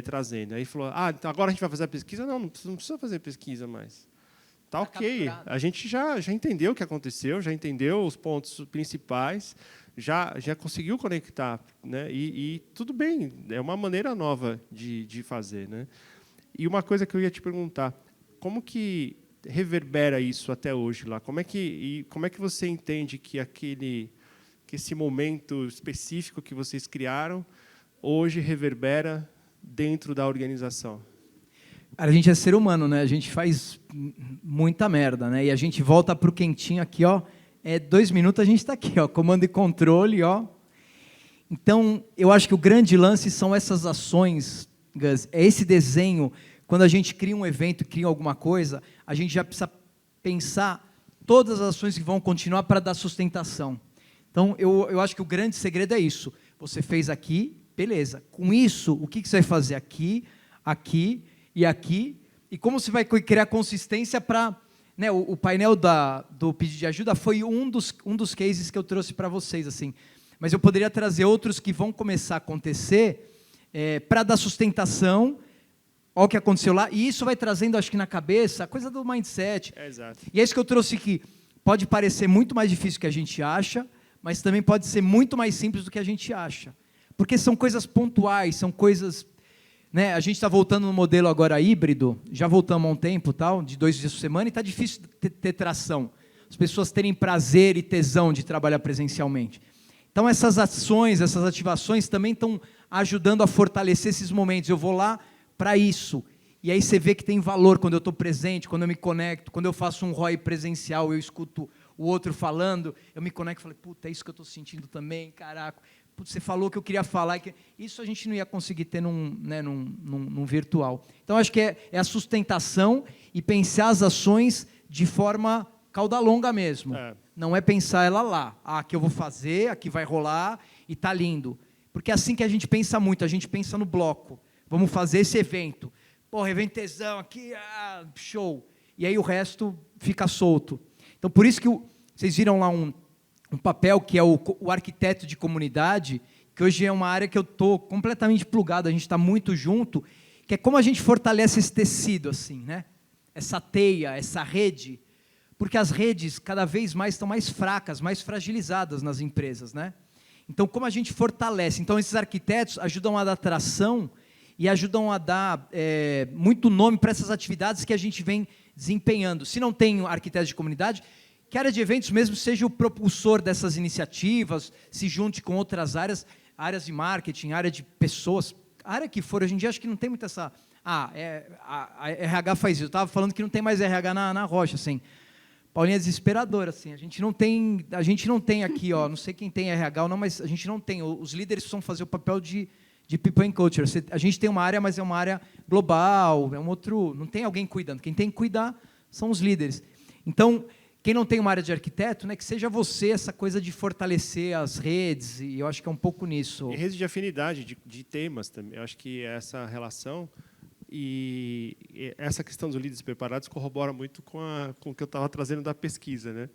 trazendo. Aí falou, então agora a gente vai fazer a pesquisa? Não precisa fazer pesquisa mais. Tá ok. A gente já entendeu o que aconteceu, já entendeu os pontos principais, já conseguiu conectar, né? E tudo bem, é uma maneira nova de fazer, né? E uma coisa que eu ia te perguntar, como que reverbera isso até hoje lá? Como é que você entende que esse momento específico que vocês criaram hoje reverbera dentro da organização? A gente é ser humano, né? A gente faz muita merda, né? E a gente volta para o quentinho aqui, ó. 2 minutos a gente está aqui, ó, comando e controle, ó. Então, eu acho que o grande lance são essas ações, Gus, é esse desenho. Quando a gente cria um evento, cria alguma coisa, a gente já precisa pensar todas as ações que vão continuar para dar sustentação. Então, eu acho que o grande segredo é isso. Você fez aqui, beleza. Com isso, o que você vai fazer aqui, aqui e aqui? E como você vai criar consistência para... Né, o painel do pedido de ajuda foi um dos cases que eu trouxe para vocês, assim. Mas eu poderia trazer outros que vão começar a acontecer para dar sustentação ao que aconteceu lá, e isso vai trazendo, acho que na cabeça, a coisa do mindset. Exato. E é isso que eu trouxe aqui. Pode parecer muito mais difícil do que a gente acha, mas também pode ser muito mais simples do que a gente acha. Porque são coisas pontuais, são coisas... Né, a gente está voltando no modelo agora híbrido, já voltamos há um tempo, tal, de 2 dias por semana, e está difícil ter tração. As pessoas terem prazer e tesão de trabalhar presencialmente. Então, essas ações, essas ativações também estão ajudando a fortalecer esses momentos. Eu vou lá para isso. E aí você vê que tem valor quando eu estou presente, quando eu me conecto, quando eu faço um ROI presencial, eu escuto o outro falando, eu me conecto e falo, puta, é isso que eu estou sentindo também, caraca. putz, você falou que eu queria falar. Isso a gente não ia conseguir ter num virtual. Então, acho que é a sustentação e pensar as ações de forma cauda longa mesmo. Não é pensar ela lá. Aqui eu vou fazer, aqui vai rolar e está lindo. Porque é assim que a gente pensa muito, a gente pensa no bloco. Vamos fazer esse evento. Porra, evento tesão, aqui, show. E aí o resto fica solto. Então, por isso que vocês viram lá um papel que é o arquiteto de comunidade, que hoje é uma área que eu estou completamente plugado, a gente está muito junto, que é como a gente fortalece esse tecido, assim, né? Essa teia, essa rede, porque as redes cada vez mais estão mais fracas, mais fragilizadas nas empresas, né? Então, como a gente fortalece? Então, esses arquitetos ajudam a dar tração e ajudam a dar muito nome para essas atividades que a gente vem desempenhando. Se não tem arquiteto de comunidade, que a área de eventos mesmo seja o propulsor dessas iniciativas, se junte com outras áreas de marketing, área de pessoas, a área que for. Hoje em dia, acho que não tem muito essa... a RH faz isso. Eu estava falando que não tem mais RH na Rocha, assim. Paulinha é desesperadora, assim. A gente não tem aqui, ó, não sei quem tem RH ou não, mas a gente não tem. Os líderes precisam fazer o papel de people and culture. A gente tem uma área, mas é uma área global, é um outro... Não tem alguém cuidando. Quem tem que cuidar são os líderes. Então, quem não tem uma área de arquiteto, né, que seja você essa coisa de fortalecer as redes, e eu acho que é um pouco nisso. E redes de afinidade, de temas também. Eu acho que essa relação e essa questão dos líderes preparados corrobora muito com o que eu estava trazendo da pesquisa, né?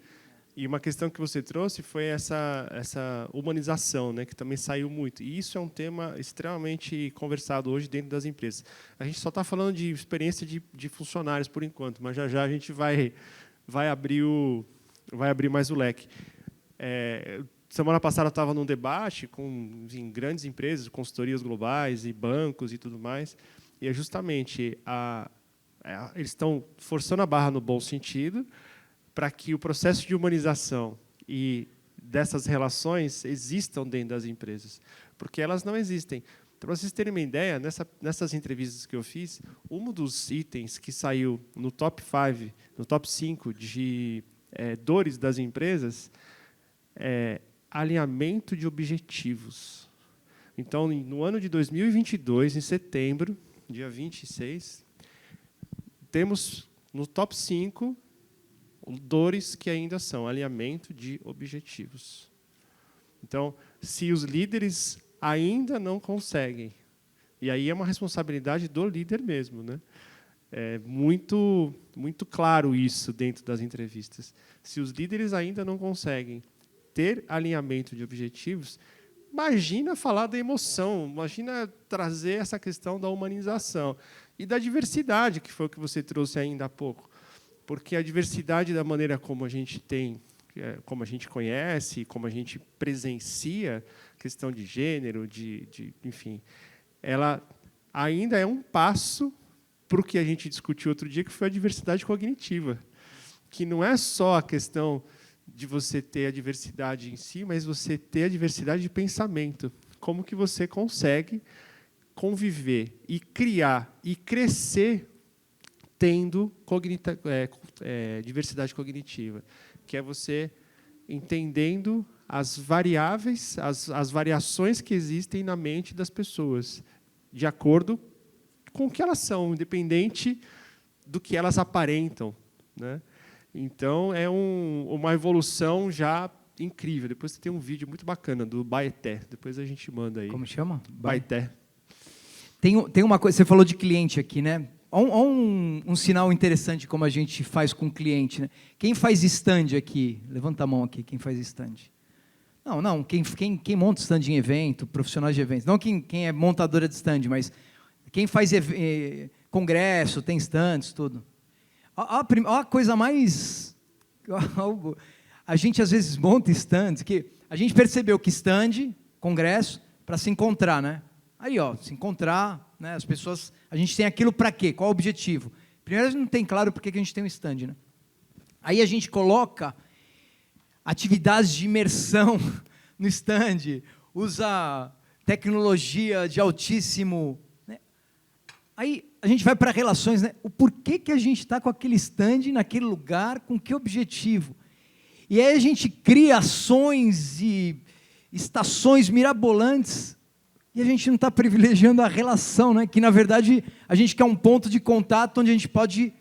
E uma questão que você trouxe foi essa humanização, né, que também saiu muito. E isso é um tema extremamente conversado hoje dentro das empresas. A gente só está falando de experiência de funcionários, por enquanto, mas já a gente vai abrir mais o leque. Semana passada eu estava num debate com grandes empresas, consultorias globais e bancos e tudo mais, e é justamente eles estão forçando a barra no bom sentido para que o processo de humanização e dessas relações existam dentro das empresas, porque elas não existem. Para vocês terem uma ideia, nessas entrevistas que eu fiz, um dos itens que saiu no top 5, no top 5 de dores das empresas é alinhamento de objetivos. Então, no ano de 2022, em setembro, dia 26, temos no top 5 dores que ainda são alinhamento de objetivos. Então, se os líderes ainda não conseguem, e aí é uma responsabilidade do líder mesmo, né? É muito claro isso dentro das entrevistas. Se os líderes ainda não conseguem ter alinhamento de objetivos, imagina falar da emoção, imagina trazer essa questão da humanização e da diversidade, que foi o que você trouxe ainda há pouco. Porque a diversidade da maneira como a gente tem, como a gente conhece, como a gente presencia, questão de gênero, enfim, ela ainda é um passo para o que a gente discutiu outro dia, que foi a diversidade cognitiva, que não é só a questão de você ter a diversidade em si, mas você ter a diversidade de pensamento. Como que você consegue conviver e criar e crescer tendo diversidade cognitiva, que é você entendendo as variáveis, as variações que existem na mente das pessoas, de acordo com o que elas são, independente do que elas aparentam, né? Então, é uma evolução já incrível. Depois você tem um vídeo muito bacana do Baeté. Depois a gente manda aí. Como chama? Baeté. Tem uma coisa, você falou de cliente aqui, né? Um sinal interessante como a gente faz com o cliente, né? Quem faz stand aqui? Levanta a mão aqui, quem faz stand. Não, quem monta stand em evento, profissionais de eventos. Não quem é montadora de stand, mas quem faz congresso, tem stands, tudo. A coisa mais... A gente, às vezes, monta stands, que a gente percebeu que stand, congresso, para se encontrar, né? Aí, ó, se encontrar, né? As pessoas... A gente tem aquilo para quê? Qual o objetivo? Primeiro, a gente não tem claro por que a gente tem um stand, né? Aí a gente coloca atividades de imersão no stand, usa tecnologia de altíssimo... Né? Aí a gente vai para relações, né? O porquê que a gente está com aquele stand naquele lugar, com que objetivo? E aí a gente cria ações e estações mirabolantes e a gente não está privilegiando a relação, né? Que, na verdade, a gente quer um ponto de contato onde a gente pode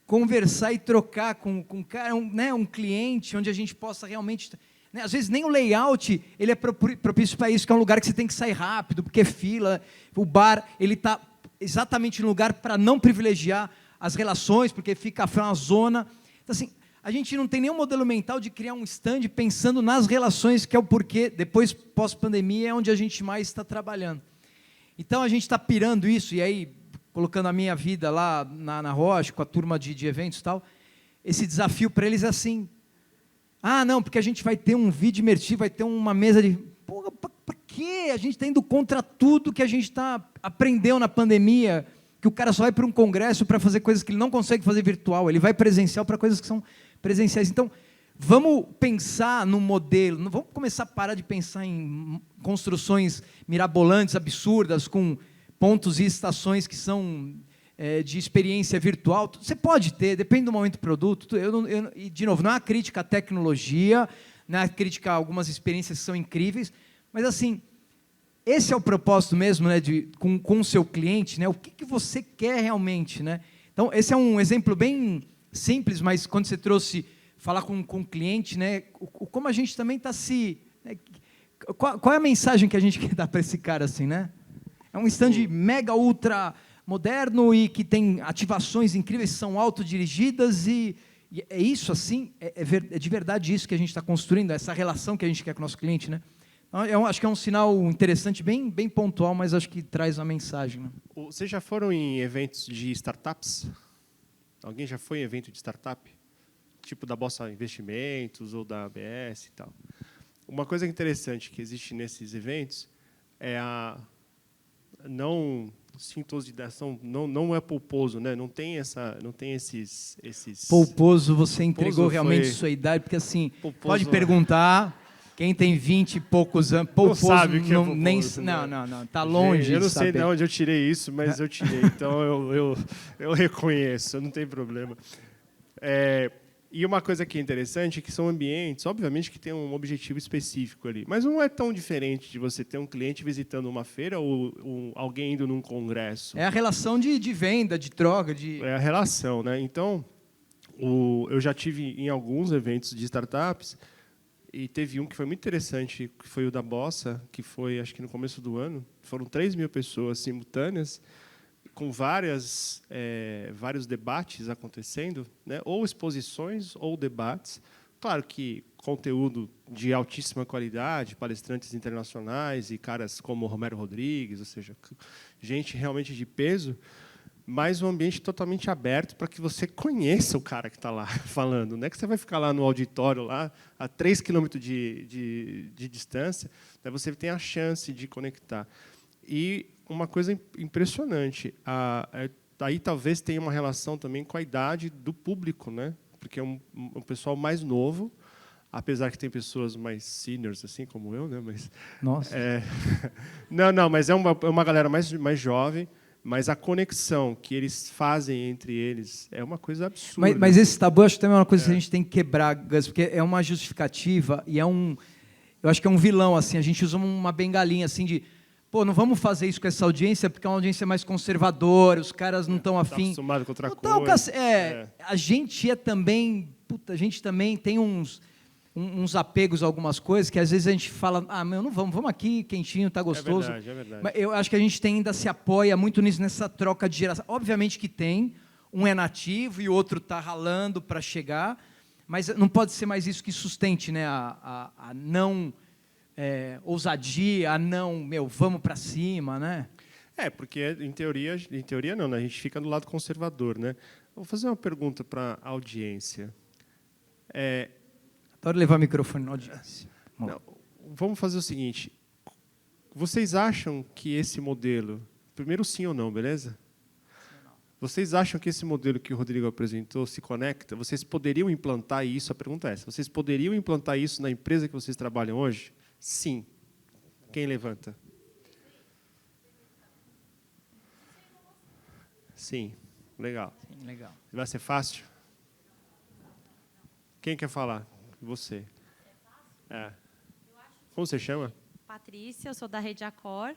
conversar e trocar com um cliente, onde a gente possa realmente... Né? Às vezes, nem o layout ele é propício para isso, que é um lugar que você tem que sair rápido, porque é fila, o bar ele está exatamente no lugar para não privilegiar as relações, porque fica uma zona. Então, assim, a gente não tem nenhum modelo mental de criar um stand pensando nas relações, que é o porquê, depois, pós-pandemia, é onde a gente mais está trabalhando. Então, a gente está pirando isso, e aí, colocando a minha vida lá na Roche, com a turma de eventos e tal, esse desafio para eles é assim, não, porque a gente vai ter um vídeo imersivo, vai ter uma mesa de... Porra, para quê? A gente está indo contra tudo que a gente aprendeu na pandemia, que o cara só vai para um congresso para fazer coisas que ele não consegue fazer virtual, ele vai presencial para coisas que são presenciais. Então, vamos pensar no modelo, não vamos começar a parar de pensar em construções mirabolantes, absurdas, com pontos e estações que são de experiência virtual. Você pode ter, depende do momento do produto. E, de novo, não é uma crítica à tecnologia, não é uma crítica a algumas experiências que são incríveis, mas, assim, esse é o propósito mesmo, né, com o seu cliente, né, o que você quer realmente. Né? Então, esse é um exemplo bem simples, mas quando você trouxe falar com o cliente, né, como a gente também está se... Né, qual é a mensagem que a gente quer dar para esse cara? Assim, né? É um stand mega, ultra moderno e que tem ativações incríveis, são autodirigidas e é isso, assim, é de verdade isso que a gente está construindo, essa relação que a gente quer com o nosso cliente. Né? Acho que é um sinal interessante, bem pontual, mas acho que traz uma mensagem. Né? Vocês já foram em eventos de startups? Alguém já foi em evento de startup? Tipo da Bolsa Investimentos ou da ABS e tal. Uma coisa interessante que existe nesses eventos é a não sintosidade, não é polposo, né? Não tem esses polposo. Você entregou polposo realmente sua idade, porque assim polposo, pode perguntar. Quem tem 20 e poucos anos, polposo, não sabe o que é polposo, nem, não, tá longe. Eu não de sei saber. de onde eu tirei isso, mas eu tirei, então eu reconheço, não tem problema. E uma coisa que é interessante é que são ambientes, obviamente, que tem um objetivo específico ali, mas não é tão diferente de você ter um cliente visitando uma feira ou alguém indo num congresso. É a relação de venda, de troca. É a relação, né? Então, eu já tive em alguns eventos de startups e teve um que foi muito interessante, que foi o da Bossa, que foi, acho que no começo do ano, foram 3.000 pessoas simultâneas, com vários debates acontecendo, né? Ou exposições ou debates. Claro que conteúdo de altíssima qualidade, palestrantes internacionais e caras como Romero Rodrigues, ou seja, gente realmente de peso, mas um ambiente totalmente aberto para que você conheça o cara que está lá falando. Não é que você vai ficar lá no auditório, lá, a 3 quilômetros de distância, daí você tem a chance de conectar. E uma coisa impressionante, aí talvez tenha uma relação também com a idade do público, né? Porque é um pessoal mais novo, apesar que tem pessoas mais seniors, assim como eu, né? Mas, nossa. Não, mas é uma galera mais jovem, mas a conexão que eles fazem entre eles é uma coisa absurda. Mas esse tabu, acho que também é uma coisa que a gente tem que quebrar, Gus, porque é uma justificativa e eu acho que é um vilão, assim, a gente usa uma bengalinha, assim, de não vamos fazer isso com essa audiência, porque é uma audiência mais conservadora, os caras não estão afim. Está acostumado com outra coisa. A gente a gente também tem uns apegos a algumas coisas que às vezes a gente fala, não vamos aqui, quentinho, tá gostoso. É verdade. Mas eu acho que a gente ainda se apoia muito nisso, nessa troca de geração. Obviamente que tem, um é nativo e o outro está ralando para chegar, mas não pode ser mais isso que sustente, né, a não... ousadia, vamos para cima, né? Porque em teoria não, né? A gente fica do lado conservador, né? Vou fazer uma pergunta para a audiência. Adoro levar microfone na audiência. Não, vamos fazer o seguinte: vocês acham que esse modelo, primeiro sim ou não, beleza? Vocês acham que esse modelo que o Rodrigo apresentou se conecta? Vocês poderiam implantar isso? A pergunta é essa: vocês poderiam implantar isso na empresa que vocês trabalham hoje? Sim. Quem levanta? Sim. Legal. Sim, legal. Vai ser fácil? Quem quer falar? Você. Eu acho que Como você chama? Patrícia, eu sou da Rede Accor.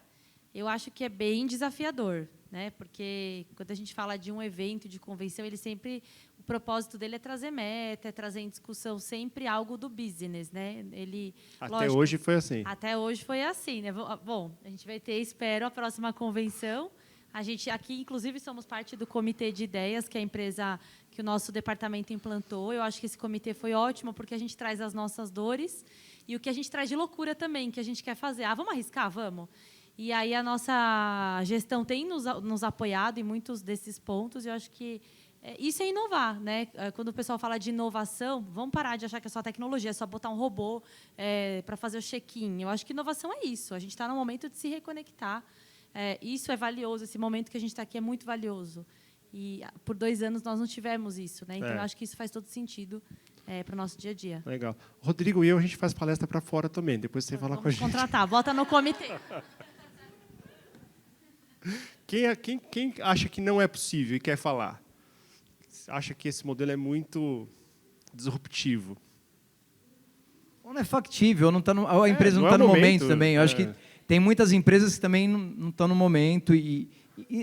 Eu acho que é bem desafiador, né? Porque quando a gente fala de um evento de convenção, ele sempre, o propósito dele é trazer meta, é trazer em discussão sempre algo do business, né? Ele, Até lógico, hoje foi assim. até hoje foi assim, né? Bom, a gente vai ter, espero, a próxima convenção. A gente aqui, inclusive, somos parte do comitê de ideias, que é a empresa que o nosso departamento implantou. Eu acho que esse comitê foi ótimo, porque a gente traz as nossas dores e o que a gente traz de loucura também, que a gente quer fazer. Ah, vamos arriscar? Vamos. E aí a nossa gestão tem nos apoiado em muitos desses pontos. E eu acho que isso é inovar, né? Quando o pessoal fala de inovação, vamos parar de achar que é só tecnologia, é só botar um robô para fazer o check-in. Eu acho que inovação é isso. A gente está no momento de se reconectar. Isso é valioso. Esse momento que a gente está aqui é muito valioso. E por 2 anos nós não tivemos isso, né? Então eu acho que isso faz todo sentido para o nosso dia a dia. Legal. Rodrigo e eu, a gente faz palestra para fora também. Depois você fala com a gente. Contratar, bota no comitê. Quem acha que não é possível e quer falar? Acha que esse modelo é muito disruptivo? Ou não é factível, não tá a empresa não não está é no o momento momento, também. Eu acho que tem muitas empresas que também não estão no momento. E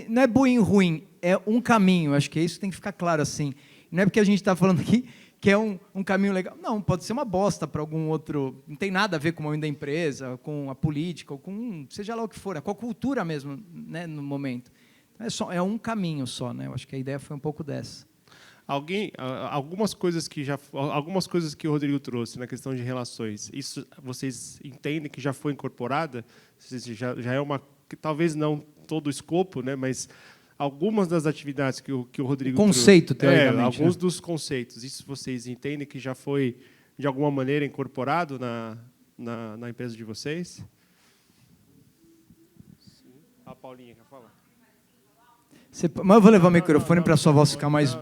não é bom e ruim, é um caminho. Acho que isso tem que ficar claro assim. Não é porque a gente está falando aqui que é um caminho legal. Não, pode ser uma bosta para algum outro. Não tem nada a ver com o momento da empresa, com a política, ou com seja lá o que for, com a cultura mesmo, né, no momento. É um caminho só, né? Eu acho que a ideia foi um pouco dessa. Algumas coisas que o Rodrigo trouxe na questão de relações, isso vocês entendem que já foi incorporada? Já é uma, que talvez não todo o escopo, né, mas algumas das atividades que o Rodrigo conceito, trouxe, teoricamente, alguns dos conceitos, isso vocês entendem que já foi de alguma maneira incorporado na empresa de vocês? A Paulinha quer falar? Mas eu vou levar o microfone para a sua voz ficar mais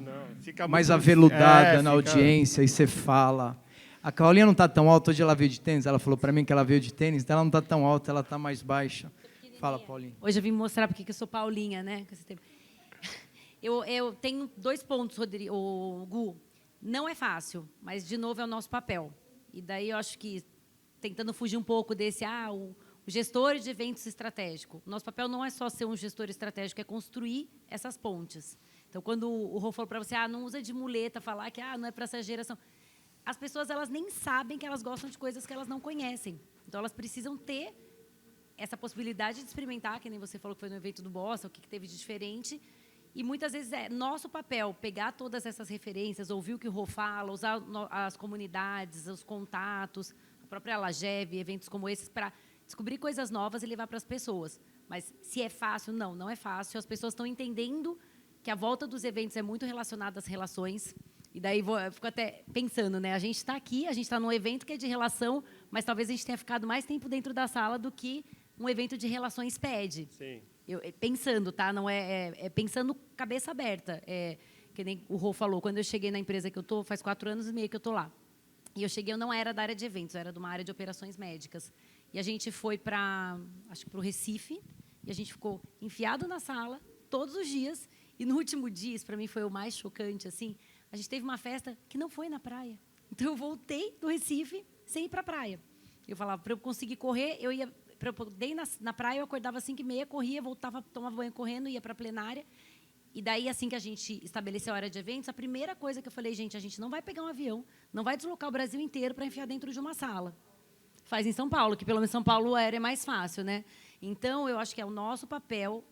mais aveludada na audiência, e você fala. A Paulinha não está tão alta, hoje ela veio de tênis, ela falou para mim que ela veio de tênis, então ela não está tão alta, ela está mais baixa. Fala, Paulinha. Hoje eu vim mostrar porque eu sou Paulinha, né? Eu tenho 2 pontos, Gu. Não é fácil, mas, de novo, é o nosso papel. E daí eu acho que, tentando fugir um pouco desse, o gestor de eventos estratégico. O nosso papel não é só ser um gestor estratégico, é construir essas pontes. Então, quando o Rô falou para você, não usa de muleta, falar que não é para essa geração. As pessoas, elas nem sabem que elas gostam de coisas que elas não conhecem. Então, elas precisam ter essa possibilidade de experimentar, que nem você falou que foi no evento do Bossa, o que teve de diferente. E, muitas vezes, é nosso papel pegar todas essas referências, ouvir o que o Rô fala, usar as comunidades, os contatos, a própria Lagev, eventos como esses, para descobrir coisas novas e levar para as pessoas. Mas, se é fácil, não é fácil. As pessoas estão entendendo que a volta dos eventos é muito relacionada às relações. E daí eu fico até pensando, né? A gente está aqui, a gente está num evento que é de relação, mas talvez a gente tenha ficado mais tempo dentro da sala do que um evento de relações pede. Sim. Pensando, tá? Não pensando cabeça aberta. Que nem o Rô falou, quando eu cheguei na empresa que eu estou, faz 4 anos e meio que eu estou lá. E eu cheguei, eu não era da área de eventos, eu era de uma área de operações médicas. E a gente foi para o Recife, e a gente ficou enfiado na sala todos os dias. E no último dia, isso para mim foi o mais chocante, assim, a gente teve uma festa que não foi na praia. Então eu voltei do Recife sem ir para a praia. Eu falava, para eu conseguir correr, eu ia, para eu poder ir na praia, eu acordava às 5h30, corria, voltava, tomava banho correndo, ia para a plenária. E daí, assim que a gente estabeleceu a área de eventos, a primeira coisa que eu falei, gente, a gente não vai pegar um avião, não vai deslocar o Brasil inteiro para enfiar dentro de uma sala. Faz em São Paulo, que pelo menos São Paulo o aéreo é mais fácil, né? Então, eu acho que é o nosso papel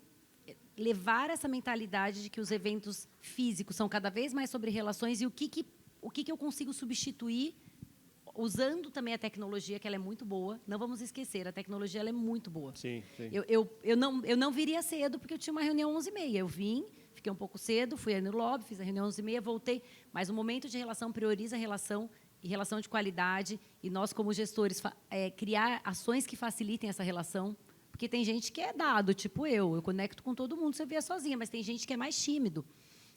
levar essa mentalidade de que os eventos físicos são cada vez mais sobre relações e o que eu consigo substituir usando também a tecnologia, que ela é muito boa. Não vamos esquecer, a tecnologia ela é muito boa. Sim, sim. Eu não viria cedo porque eu tinha uma reunião 11h30. Eu vim, fiquei um pouco cedo, fui aí no lobby, fiz a reunião 11h30, voltei. Mas o momento de relação prioriza a relação e relação de qualidade. E nós, como gestores, criar ações que facilitem essa relação. Porque tem gente que é dado, tipo eu conecto com todo mundo, você vê sozinha, mas tem gente que é mais tímido.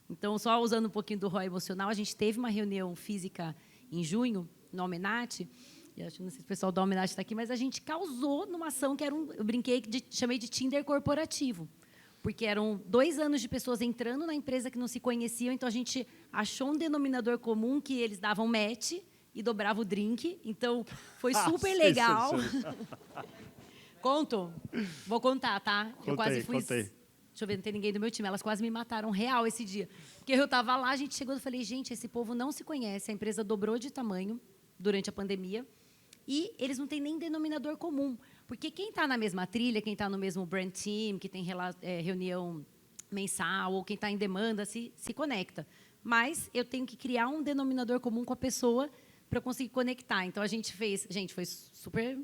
Então, só usando um pouquinho do ROI emocional, a gente teve uma reunião física em junho, no Almenate, e acho que não sei se o pessoal da Almenate está aqui, mas a gente causou numa ação que era eu brinquei, chamei de Tinder corporativo, porque eram 2 anos de pessoas entrando na empresa que não se conheciam, então a gente achou um denominador comum que eles davam match, e dobrava o drink. Então, foi super legal. Conto? Vou contar, tá? Eu quase fui... Contei. Deixa eu ver, não tem ninguém do meu time. Elas quase me mataram real esse dia. Porque eu estava lá, a gente chegou e falei, gente, esse povo não se conhece. A empresa dobrou de tamanho durante a pandemia e eles não têm nem denominador comum. Porque quem está na mesma trilha, quem está no mesmo brand team, que tem reunião mensal ou quem está em demanda, se conecta. Mas eu tenho que criar um denominador comum com a pessoa para conseguir conectar. Então, a gente fez... Gente, foi super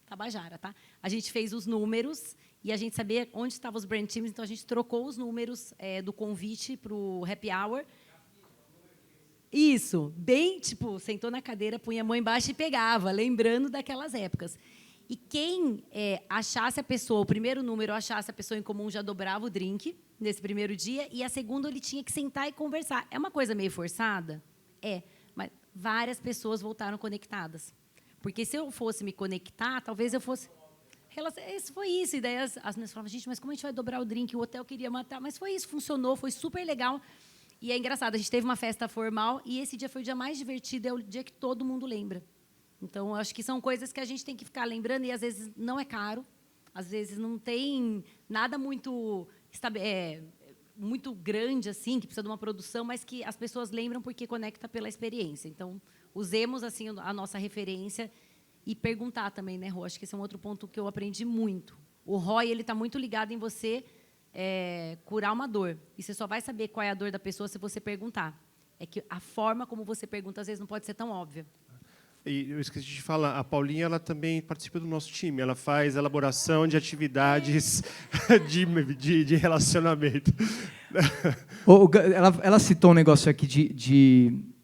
tabajara, tá? A gente fez os números... E a gente sabia onde estavam os brand teams, então a gente trocou os números do convite para o happy hour. Isso, bem, tipo, sentou na cadeira, punha a mão embaixo e pegava, lembrando daquelas épocas. E quem achasse a pessoa, o primeiro número achasse a pessoa em comum, já dobrava o drink nesse primeiro dia, e a segunda ele tinha que sentar e conversar. É uma coisa meio forçada? É, mas várias pessoas voltaram conectadas. Porque se eu fosse me conectar, talvez eu fosse... Foi isso. E daí as meninas falavam, gente, mas como a gente vai dobrar o drink? O hotel queria matar. Mas foi isso, funcionou, foi super legal. E é engraçado, a gente teve uma festa formal e esse dia foi o dia mais divertido, é o dia que todo mundo lembra. Então, eu acho que são coisas que a gente tem que ficar lembrando e, às vezes, não é caro. Às vezes, não tem nada muito, muito grande, assim, que precisa de uma produção, mas que as pessoas lembram porque conecta pela experiência. Então, usemos assim, a nossa referência. E perguntar também, né, Rô? Acho que esse é um outro ponto que eu aprendi muito. O ROI está muito ligado em você curar uma dor. E você só vai saber qual é a dor da pessoa se você perguntar. É que a forma como você pergunta, às vezes, não pode ser tão óbvia. E eu esqueci de falar, a Paulinha ela também participa do nosso time. Ela faz elaboração de atividades de relacionamento. Ela citou um negócio aqui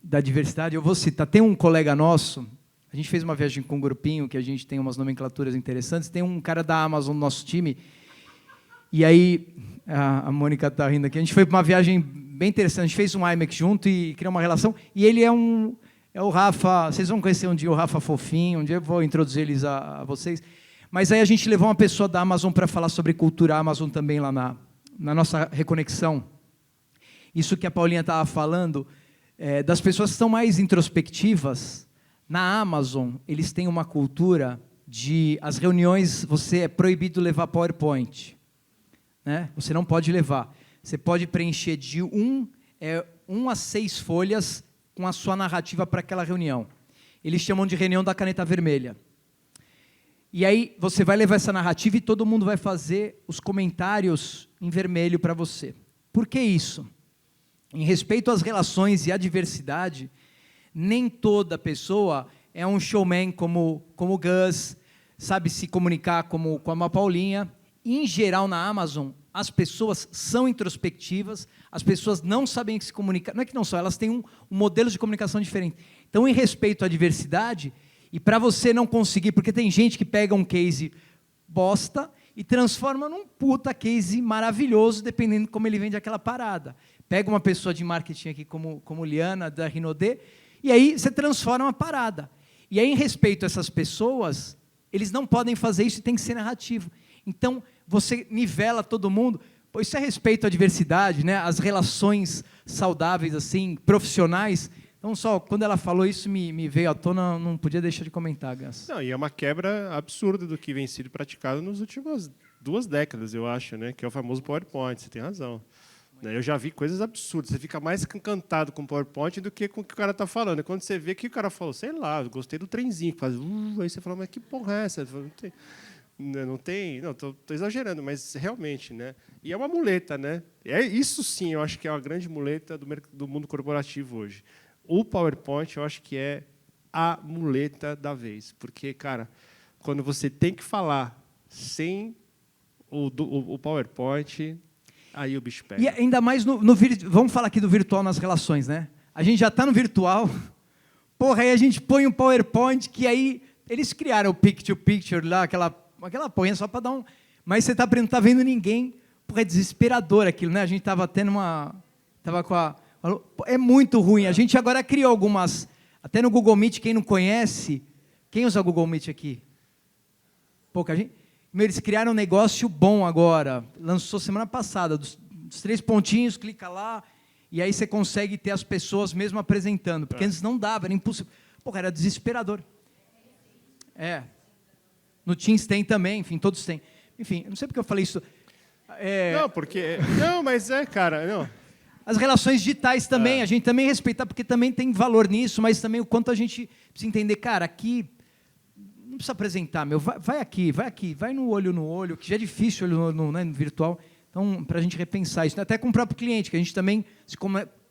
da diversidade. Eu vou citar. Tem um colega nosso... A gente fez uma viagem com um grupinho, que a gente tem umas nomenclaturas interessantes. Tem um cara da Amazon no nosso time. E aí, a Mônica está rindo aqui. A gente foi para uma viagem bem interessante. A gente fez um IMAX junto e criou uma relação. E ele é o Rafa... Vocês vão conhecer um dia o Rafa Fofinho. Um dia eu vou introduzir eles a vocês. Mas aí a gente levou uma pessoa da Amazon para falar sobre cultura Amazon também lá na nossa reconexão. Isso que a Paulinha estava falando, das pessoas que estão mais introspectivas... Na Amazon, eles têm uma cultura de... As reuniões, é proibido levar PowerPoint. Né? Você não pode levar. Você pode preencher de 1 a 6 folhas com a sua narrativa para aquela reunião. Eles chamam de reunião da caneta vermelha. E aí, você vai levar essa narrativa e todo mundo vai fazer os comentários em vermelho para você. Por que isso? Em respeito às relações e à diversidade... Nem toda pessoa é um showman como o Gus, sabe se comunicar como a Paulinha. Em geral, na Amazon, as pessoas são introspectivas, as pessoas não sabem se comunicar. Não é que não são, elas têm um modelo de comunicação diferente. Então, em respeito à diversidade, e para você não conseguir, porque tem gente que pega um case bosta e transforma num puta case maravilhoso, dependendo de como ele vende aquela parada. Pega uma pessoa de marketing aqui como Liana, da Rinodê, e aí você transforma uma parada. E aí, em respeito a essas pessoas, eles não podem fazer isso e tem que ser narrativo. Então, você nivela todo mundo. Pô, isso é respeito à diversidade, né? As relações saudáveis, assim, profissionais. Então, só quando ela falou isso, me veio à tona, não podia deixar de comentar, Gas. Não, e é uma quebra absurda do que vem sido praticado nas últimas 2 décadas, eu acho, né? Que é o famoso PowerPoint, você tem razão. Eu já vi coisas absurdas. Você fica mais encantado com o PowerPoint do que com o que o cara está falando. E quando você vê que o cara falou, sei lá, eu gostei do trenzinho, que faz... aí você fala, mas que porra é essa? Não tem... Não, estou exagerando, mas realmente, né? E é uma muleta, né? Isso sim, eu acho que é uma grande muleta do mundo corporativo hoje. O PowerPoint, eu acho que é a muleta da vez. Porque, cara, quando você tem que falar sem o PowerPoint... Aí o bicho pega. E ainda mais vamos falar aqui do virtual nas relações, né? A gente já está no virtual, porra, aí a gente põe um PowerPoint que aí eles criaram o picture lá, aquela porra só para dar um... Mas você não está vendo ninguém, porra, é desesperador aquilo, né? A gente estava tendo é muito ruim. A gente agora criou algumas... Até no Google Meet, quem não conhece... Quem usa o Google Meet aqui? Pouca gente... Eles criaram um negócio bom agora, lançou semana passada, dos 3 pontinhos, clica lá, e aí você consegue ter as pessoas mesmo apresentando, porque antes não dava, era impossível. Porra, era desesperador. No Teams tem também, enfim, todos têm. Enfim, eu não sei porque eu falei isso. Não, porque... Não, mas cara, não. As relações digitais também, a gente também respeitar, porque também tem valor nisso, mas também o quanto a gente precisa entender, cara, aqui não precisa apresentar, meu, vai aqui, vai no olho, que já é difícil no virtual. Então, para a gente repensar isso, até com o próprio cliente, que a gente também se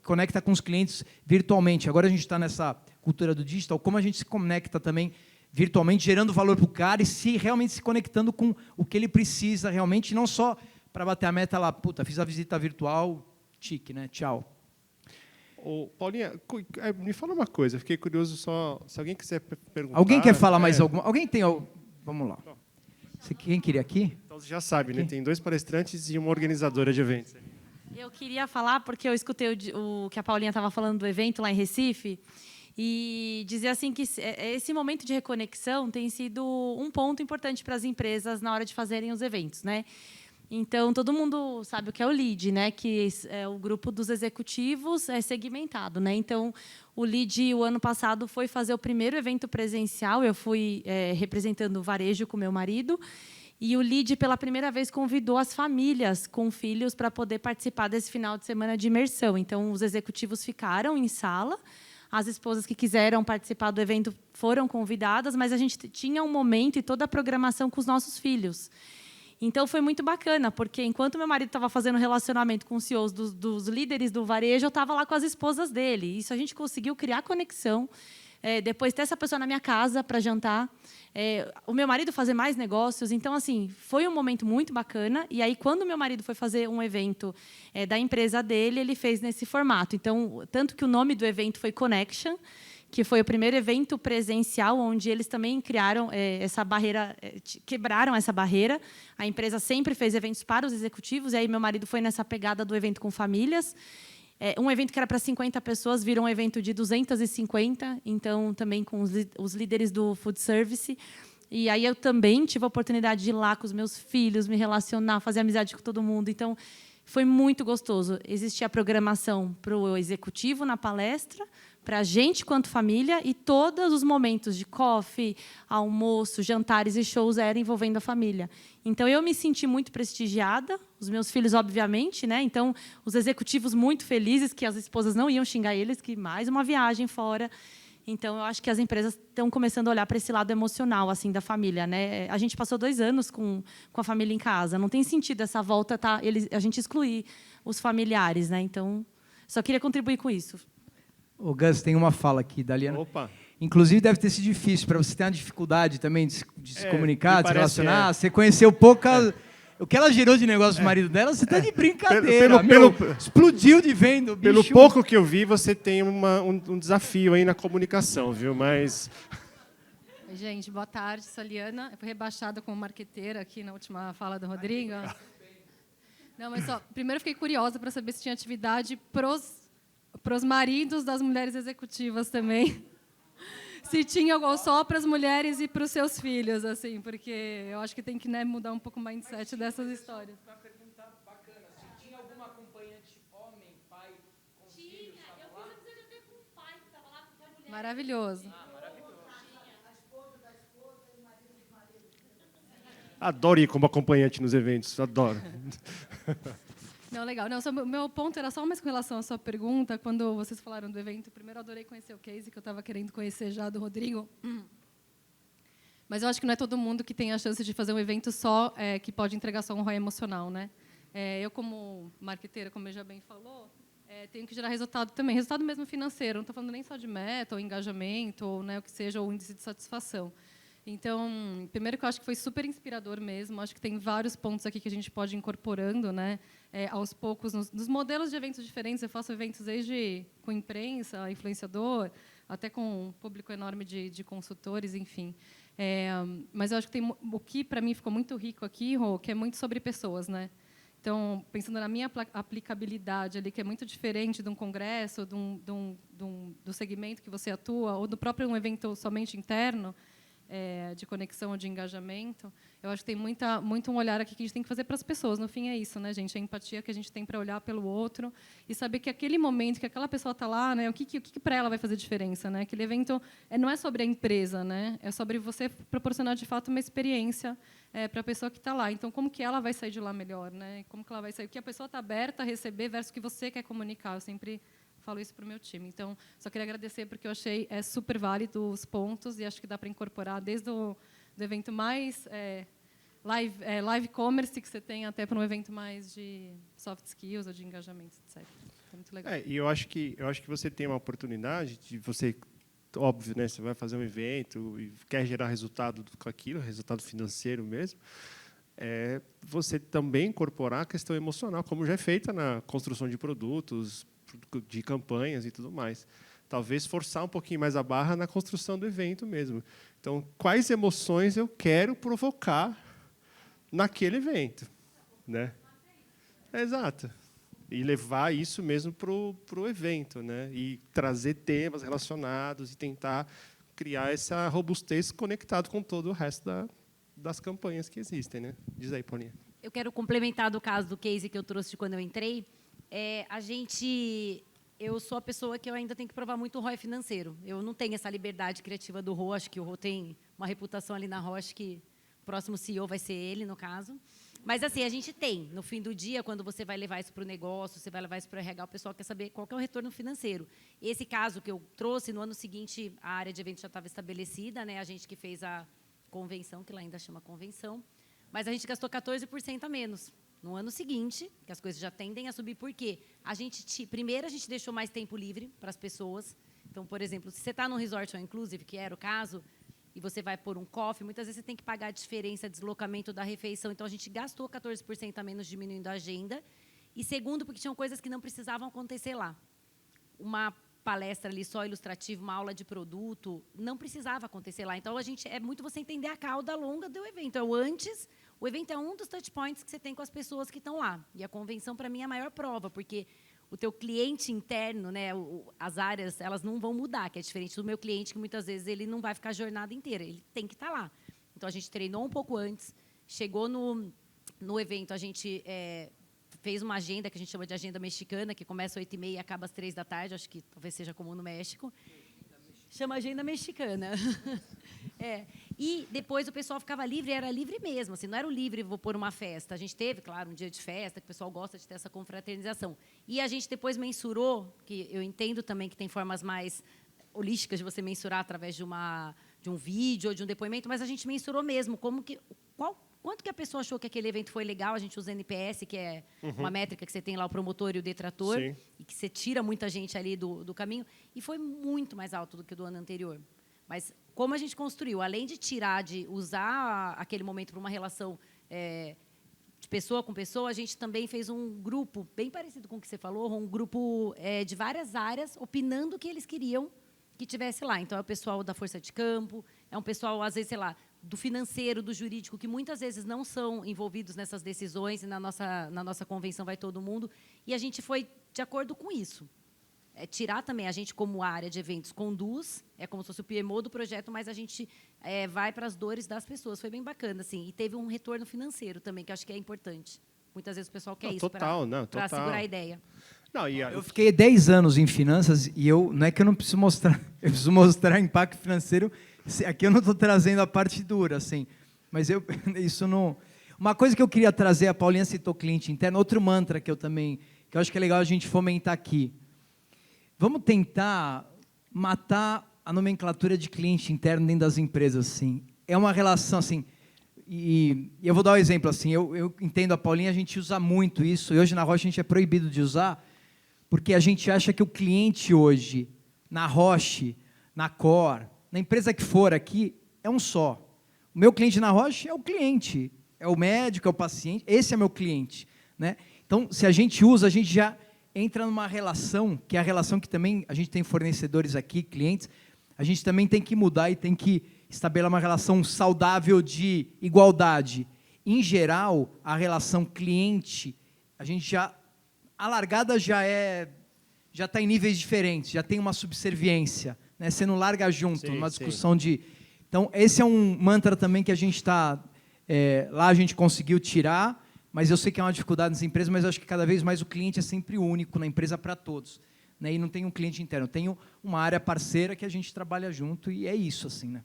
conecta com os clientes virtualmente. Agora a gente está nessa cultura do digital, como a gente se conecta também virtualmente, gerando valor para o cara e realmente se conectando com o que ele precisa realmente, não só para bater a meta lá, puta, fiz a visita virtual, tique, né? Tchau. Ô, Paulinha, me fala uma coisa, fiquei curioso só, se alguém quiser perguntar... Alguém quer falar mais alguma? Alguém tem... Vamos lá. Quem queria aqui? Então você já sabe, né? Tem 2 palestrantes e uma organizadora de eventos. Eu queria falar, porque eu escutei o que a Paulinha estava falando do evento lá em Recife, e dizer assim que esse momento de reconexão tem sido um ponto importante para as empresas na hora de fazerem os eventos, né? Então, todo mundo sabe o que é o LEAD, né? Que é o grupo dos executivos segmentado, né? Então, o LEAD, o ano passado, foi fazer o primeiro evento presencial. Eu fui representando o varejo com meu marido. E o LEAD, pela primeira vez, convidou as famílias com filhos para poder participar desse final de semana de imersão. Então, os executivos ficaram em sala. As esposas que quiseram participar do evento foram convidadas, mas a gente tinha um momento e toda a programação com os nossos filhos. Então, foi muito bacana, porque enquanto meu marido estava fazendo relacionamento com os CEOs dos líderes do varejo, eu estava lá com as esposas dele. Isso a gente conseguiu criar conexão. Depois, ter essa pessoa na minha casa para jantar. O meu marido fazer mais negócios. Então, assim, foi um momento muito bacana. E aí, quando o meu marido foi fazer um evento da empresa dele, ele fez nesse formato. Então, tanto que o nome do evento foi Connection, que foi o primeiro evento presencial, onde eles também criaram essa barreira, quebraram essa barreira. A empresa sempre fez eventos para os executivos, e aí meu marido foi nessa pegada do evento com famílias. Um evento que era para 50 pessoas virou um evento de 250, então também com os líderes do food service. E aí eu também tive a oportunidade de ir lá com os meus filhos, me relacionar, fazer amizade com todo mundo. Então, foi muito gostoso. Existia a programação para o executivo na palestra, para a gente quanto família, e todos os momentos de coffee, almoço, jantares e shows eram envolvendo a família. Então, eu me senti muito prestigiada, os meus filhos, obviamente, né? Então, os executivos muito felizes, que as esposas não iam xingar eles, que mais uma viagem fora. Então, eu acho que as empresas estão começando a olhar para esse lado emocional assim da família, né? A gente passou 2 anos com a família em casa. Não tem sentido essa volta, a gente excluir os familiares, né? Então, só queria contribuir com isso. O Gus, tem uma fala aqui da Liana. Opa! Inclusive, deve ter sido difícil para você ter uma dificuldade também de se comunicar, de se relacionar. É. Você conheceu pouca... O que ela gerou de negócio do marido dela, você está de brincadeira. Explodiu de venda. O bicho... Pelo pouco que eu vi, você tem um desafio aí na comunicação, viu? Mas... Oi, gente, boa tarde. Sou a Liana. Eu fui rebaixada como marqueteira aqui na última fala do Rodrigo. Não, mas só, primeiro fiquei curiosa para saber se tinha atividade pros maridos das mulheres executivas também. Se tinha ou só para as mulheres e para os seus filhos, assim, porque eu acho que tem que, né, mudar um pouco o mindset dessas histórias. Uma pergunta bacana. Se tinha alguma acompanhante homem, pai, com filhos? Eu fiz a visita até com o pai, que estava lá, com a mulher. Maravilhoso. Adoro ir como acompanhante nos eventos, adoro. Não, legal. Não, meu ponto era só mais com relação à sua pergunta, quando vocês falaram do evento. Primeiro, eu adorei conhecer o case, que eu estava querendo conhecer já, do Rodrigo. Mas eu acho que não é todo mundo que tem a chance de fazer um evento só, que pode entregar só um ROI emocional, né? Eu, como marqueteira, como ele já bem falou, tenho que gerar resultado também. Resultado mesmo financeiro. Não estou falando nem só de meta, ou engajamento, ou, né, o que seja, ou índice de satisfação. Então, primeiro que eu acho que foi super inspirador mesmo. Acho que tem vários pontos aqui que a gente pode ir incorporando, né? Aos poucos, nos modelos de eventos diferentes. Eu faço eventos desde com imprensa, influenciador, até com um público enorme de consultores, enfim. Mas eu acho que tem o que, para mim, ficou muito rico aqui, Rô, que é muito sobre pessoas, né? Então, pensando na minha aplicabilidade ali, que é muito diferente de um congresso, do segmento que você atua, ou do próprio um evento somente interno, de conexão ou de engajamento, eu acho que tem muito um olhar aqui que a gente tem que fazer para as pessoas. No fim, é isso, né, gente? A empatia que a gente tem para olhar pelo outro e saber que aquele momento que aquela pessoa está lá, né, o que para ela vai fazer diferença, né? Aquele evento não é sobre a empresa, né? É sobre você proporcionar de fato uma experiência para a pessoa que está lá. Então, como que ela vai sair de lá melhor, né? Como que ela vai sair? O que a pessoa está aberta a receber versus o que você quer comunicar. Eu sempre falo isso para o meu time. Então, só queria agradecer, porque eu achei super válido os pontos e acho que dá para incorporar desde do evento mais live commerce que você tem até para um evento mais de soft skills ou de engajamento, etc. É muito legal. E eu acho que você tem uma oportunidade de você, óbvio, né, você vai fazer um evento e quer gerar resultado com aquilo, resultado financeiro mesmo, você também incorporar a questão emocional, como já é feita na construção de produtos, de campanhas e tudo mais. Talvez forçar um pouquinho mais a barra na construção do evento mesmo. Então, quais emoções eu quero provocar naquele evento, né? Exato. E levar isso mesmo para o evento, né? E trazer temas relacionados e tentar criar essa robustez conectado com todo o resto das campanhas que existem, né? Diz aí, Paulinha. Eu quero complementar do caso do case que eu trouxe de quando eu entrei. Eu sou a pessoa que eu ainda tenho que provar muito o ROI financeiro. Eu não tenho essa liberdade criativa do Rô. Acho que o Rô tem uma reputação ali na Roche que o próximo CEO vai ser ele, no caso. Mas, assim, a gente tem. No fim do dia, quando você vai levar isso para o negócio, você vai levar isso para o RH, o pessoal quer saber qual que é o retorno financeiro. Esse caso que eu trouxe, no ano seguinte, a área de eventos já estava estabelecida, né? A gente que fez a convenção, que lá ainda chama convenção, mas a gente gastou 14% a menos. No ano seguinte, que as coisas já tendem a subir, por quê? Primeiro, a gente deixou mais tempo livre para as pessoas. Então, por exemplo, se você está num resort all inclusive, que era o caso, e você vai pôr um coffee, muitas vezes você tem que pagar a diferença, deslocamento da refeição. Então, a gente gastou 14% a menos, diminuindo a agenda. E segundo, porque tinham coisas que não precisavam acontecer lá. Uma palestra ali só ilustrativa, uma aula de produto, não precisava acontecer lá. Então, é muito você entender a cauda longa do evento. O evento é um dos touch points que você tem com as pessoas que estão lá. E a convenção, para mim, é a maior prova, porque o teu cliente interno, né, as áreas, elas não vão mudar, que é diferente do meu cliente, que muitas vezes ele não vai ficar a jornada inteira, ele tem que estar lá. Então, a gente treinou um pouco antes, chegou no evento, a gente fez uma agenda, que a gente chama de agenda mexicana, que começa às 8h30 e acaba às 15h, acho que talvez seja comum no México. Chama agenda mexicana. E depois o pessoal ficava livre, era livre mesmo, assim, não era o livre, vou pôr uma festa. A gente teve, claro, um dia de festa, que o pessoal gosta de ter essa confraternização. E a gente depois mensurou, que eu entendo também que tem formas mais holísticas de você mensurar através de um vídeo ou de um depoimento, mas a gente mensurou mesmo quanto que a pessoa achou que aquele evento foi legal. A gente usa NPS, que é uma métrica que você tem lá, o promotor e o detrator, Sim. e que você tira muita gente ali do caminho, e foi muito mais alto do que o do ano anterior. Mas como a gente construiu, além de usar aquele momento para uma relação de pessoa com pessoa, a gente também fez um grupo, bem parecido com o que você falou, um grupo de várias áreas, opinando o que eles queriam que tivesse lá. Então, é o pessoal da força de campo, é um pessoal, às vezes, sei lá, do financeiro, do jurídico, que muitas vezes não são envolvidos nessas decisões, e na nossa convenção vai todo mundo, e a gente foi de acordo com isso. Tirar também, a gente, como área de eventos, conduz, é como se fosse o PMO do projeto, mas a gente vai para as dores das pessoas. Foi bem bacana, assim, e teve um retorno financeiro também, que acho que é importante. Muitas vezes o pessoal quer isso para segurar a ideia. Não, eu fiquei 10 anos em finanças e não é que eu não preciso mostrar, eu preciso mostrar impacto financeiro. Aqui eu não estou trazendo a parte dura, assim, mas isso não. Uma coisa que eu queria trazer, a Paulinha citou cliente interno, outro mantra que eu acho que é legal a gente fomentar aqui. Vamos tentar matar a nomenclatura de cliente interno dentro das empresas, assim. É uma relação assim. E eu vou dar um exemplo assim. Eu entendo a Paulinha, a gente usa muito isso. E hoje na Roche a gente é proibido de usar, porque a gente acha que o cliente hoje, na Roche, na Cor, na empresa que for aqui, é um só. O meu cliente na Roche é o cliente, é o médico, é o paciente, esse é meu cliente, né? Então, se a gente usa, a gente já entra numa relação, que é a relação que também a gente tem fornecedores aqui, clientes, a gente também tem que mudar e tem que estabelecer uma relação saudável de igualdade. Em geral, a relação cliente, a gente a largada já está em níveis diferentes, já tem uma subserviência, né? Você não larga junto, sim, numa discussão sim. Então, esse é um mantra também que a gente está... lá a gente conseguiu tirar, mas eu sei que é uma dificuldade nessa empresa, mas eu acho que cada vez mais o cliente é sempre único na empresa para todos. Né? E não tem um cliente interno, tem uma área parceira que a gente trabalha junto, e é isso, assim, né?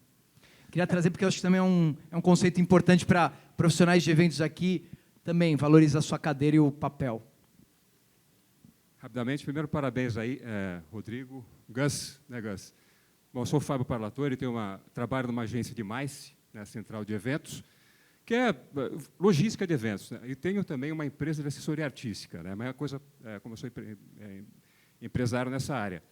Queria trazer, porque eu acho que também é um conceito importante para profissionais de eventos aqui, também, valoriza a sua cadeira e o papel. Rapidamente, primeiro, parabéns aí, Rodrigo, Gus, né, Gus? Bom, eu sou o Fábio Parlatori, trabalho numa agência de MICE, né, Central de Eventos, que é logística de eventos, né? E tenho também uma empresa de assessoria artística, né? Mas é uma coisa, como eu sou empresário nessa área.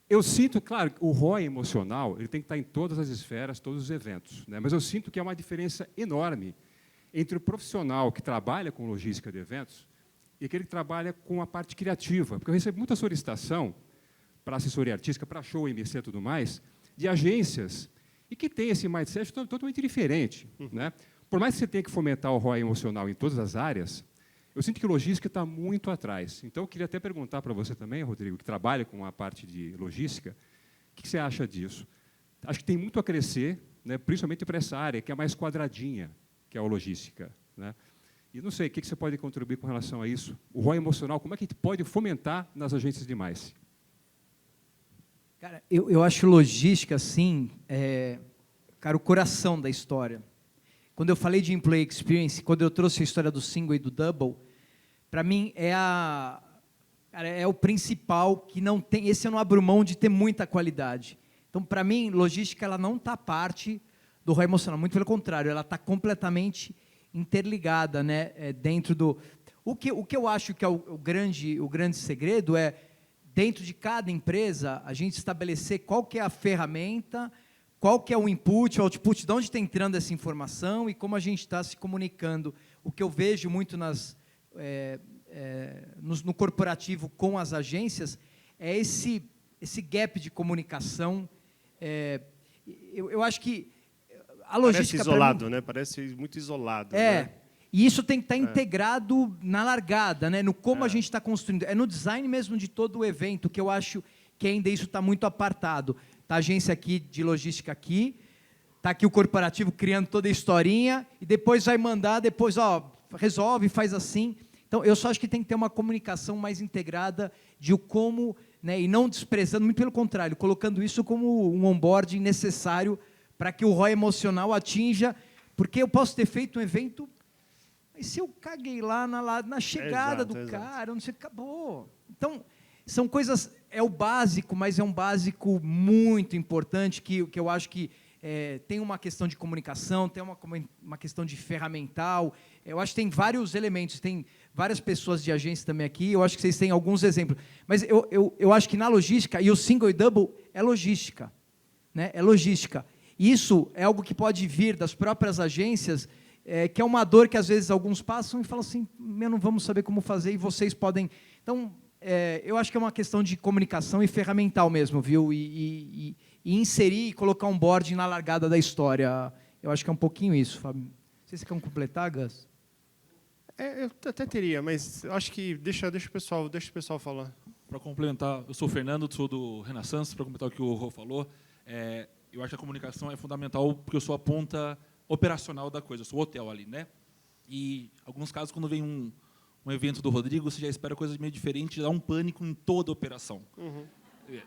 Eu sinto, claro, o ROI emocional ele tem que estar em todas as esferas, todos os eventos, né? Mas eu sinto que há uma diferença enorme entre o profissional que trabalha com logística de eventos e aquele que trabalha com a parte criativa. Porque eu recebo muita solicitação para assessoria artística, para show, MC e tudo mais, de agências, e que tem esse mindset totalmente diferente, né? Por mais que você tenha que fomentar o ROI emocional em todas as áreas, eu sinto que logística está muito atrás. Então, eu queria até perguntar para você também, Rodrigo, que trabalha com a parte de logística, o que você acha disso? Acho que tem muito a crescer, né, principalmente para essa área, que é mais quadradinha, que é a logística, né? E não sei, o que você pode contribuir com relação a isso? O ROI emocional, como é que a gente pode fomentar nas agências de MICE? Cara, eu acho logística, assim, cara, o coração da história. Quando eu falei de employee experience, quando eu trouxe a história do single e do double, para mim é o principal que não tem. Esse eu não abro mão de ter muita qualidade. Então, para mim, logística ela não está parte do ROI emocional. Muito pelo contrário, ela está completamente interligada, né? Dentro do. O que eu acho que é o grande segredo é dentro de cada empresa a gente estabelecer qual que é a ferramenta, qual que é o input, o output, de onde está entrando essa informação e como a gente está se comunicando. O que eu vejo muito no corporativo com as agências é esse gap de comunicação. Eu acho que a logística... Parece isolado, né? Parece muito isolado. Né? E isso tem que estar integrado na largada, né? No como a gente está construindo. É no design mesmo de todo o evento que eu acho que ainda isso está muito apartado. Está a agência aqui de logística aqui, está aqui o corporativo criando toda a historinha, e depois vai mandar, resolve, faz assim. Então, eu só acho que tem que ter uma comunicação mais integrada de o como, né, e não desprezando, muito pelo contrário, colocando isso como um onboarding necessário para que o ROI emocional atinja, porque eu posso ter feito um evento, mas se eu caguei lá na chegada do cara, não sei, acabou. Então, são coisas, é o básico, mas é um básico muito importante, que eu acho que tem uma questão de comunicação, tem uma questão de ferramental, eu acho que tem vários elementos, tem várias pessoas de agência também aqui, eu acho que vocês têm alguns exemplos, mas eu acho que na logística, e o single e double é logística, né? É logística. Isso é algo que pode vir das próprias agências, que é uma dor que às vezes alguns passam e falam assim, não vamos saber como fazer, e vocês podem... Então, eu acho que é uma questão de comunicação e ferramental mesmo, viu? E inserir e colocar um board na largada da história. Eu acho que é um pouquinho isso, Fábio. Não sei se você quer completar, Gus? Eu até teria, mas eu acho que deixa o pessoal falar. Para complementar, eu sou o Fernando, sou do Renaissance, para complementar o que o Rô falou, eu acho que a comunicação é fundamental porque eu sou a ponta operacional da coisa, eu sou o hotel ali, né? E, em alguns casos, quando vem um evento do Rodrigo, você já espera coisa meio diferente, dá um pânico em toda a operação.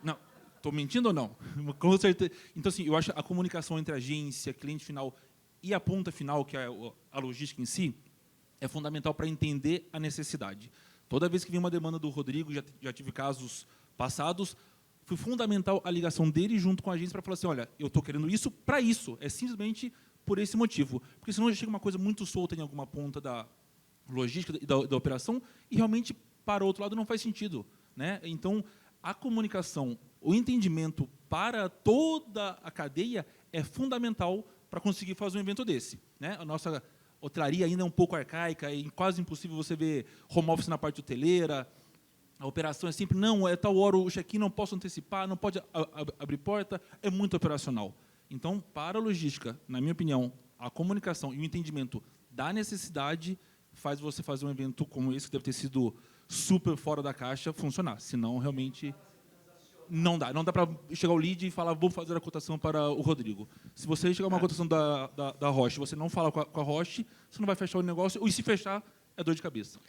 Não, estou mentindo ou não? Com certeza. Então, assim, eu acho a comunicação entre a agência, cliente final e a ponta final, que é a logística em si, é fundamental para entender a necessidade. Toda vez que vem uma demanda do Rodrigo, já tive casos passados, foi fundamental a ligação dele junto com a agência para falar assim, olha, eu estou querendo isso para isso, é simplesmente por esse motivo. Porque senão já chega uma coisa muito solta em alguma ponta da logística e da operação e realmente, para o outro lado, não faz sentido, né? Então, a comunicação, o entendimento para toda a cadeia é fundamental para conseguir fazer um evento desse, né? A nossa hotelaria ainda é um pouco arcaica, é quase impossível você ver home office na parte hoteleira, a operação é sempre, não, é tal hora o check-in, não posso antecipar, não pode abrir porta, é muito operacional. Então, para a logística, na minha opinião, a comunicação e o entendimento da necessidade faz você fazer um evento como esse, que deve ter sido super fora da caixa, funcionar. Senão, realmente... não dá para chegar ao lead e falar, vou fazer a cotação para o Rodrigo. Se você chegar uma cotação da Roche, você não fala com a Roche, você não vai fechar o negócio, e se fechar, é dor de cabeça.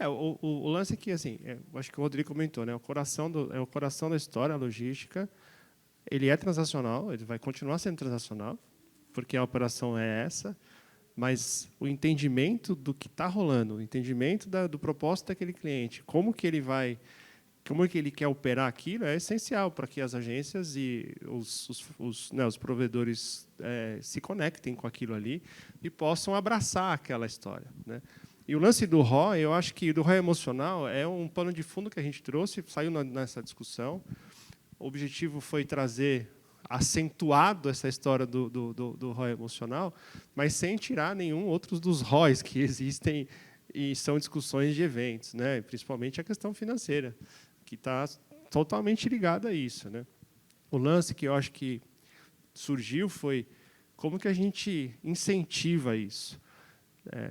O lance é que, assim, eu acho que o Rodrigo comentou, né? O coração da história, a logística, ele é transacional, ele vai continuar sendo transacional, porque a operação é essa, mas o entendimento do que está rolando, o entendimento do propósito daquele cliente, como que ele quer operar aquilo, é essencial para que as agências e os provedores se conectem com aquilo ali e possam abraçar aquela história, né? E o lance do ROI, eu acho que do ROI emocional é um pano de fundo que a gente trouxe, saiu nessa discussão. O objetivo foi trazer acentuado essa história do ROI emocional, mas sem tirar nenhum outro dos ROIs que existem e são discussões de eventos, né? Principalmente a questão financeira, que está totalmente ligada a isso, né? O lance que eu acho que surgiu foi como que a gente incentiva isso.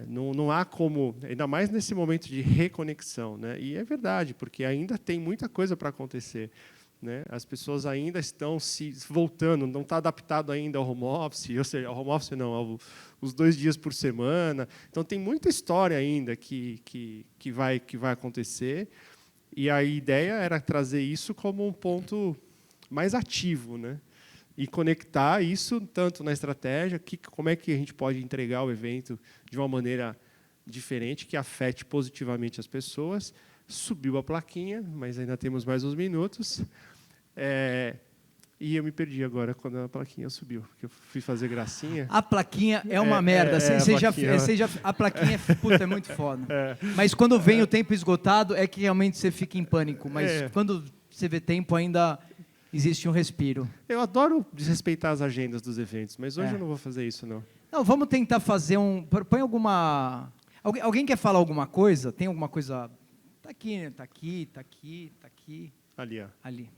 Não há como, ainda mais nesse momento de reconexão, né? E é verdade, porque ainda tem muita coisa para acontecer, né? As pessoas ainda estão se voltando, não está adaptado ainda ao home office, ou seja, ao home office não, os 2 dias por semana. Então tem muita história ainda que vai acontecer. E a ideia era trazer isso como um ponto mais ativo, né? E conectar isso tanto na estratégia, como é que a gente pode entregar o evento de uma maneira diferente, que afete positivamente as pessoas. Subiu a plaquinha, mas ainda temos mais uns minutos. E eu me perdi agora quando a plaquinha subiu, porque eu fui fazer gracinha. A plaquinha é uma merda. A plaquinha puta, é muito foda. Mas quando vem o tempo esgotado, é que realmente você fica em pânico. Mas quando você vê tempo, ainda existe um respiro. Eu adoro desrespeitar as agendas dos eventos, mas hoje eu não vou fazer isso, não. Não, vamos tentar fazer um... Põe alguma... Alguém quer falar alguma coisa? Tem alguma coisa... Tá aqui, né? Tá aqui, tá aqui, tá aqui. Ali, ó. Ali.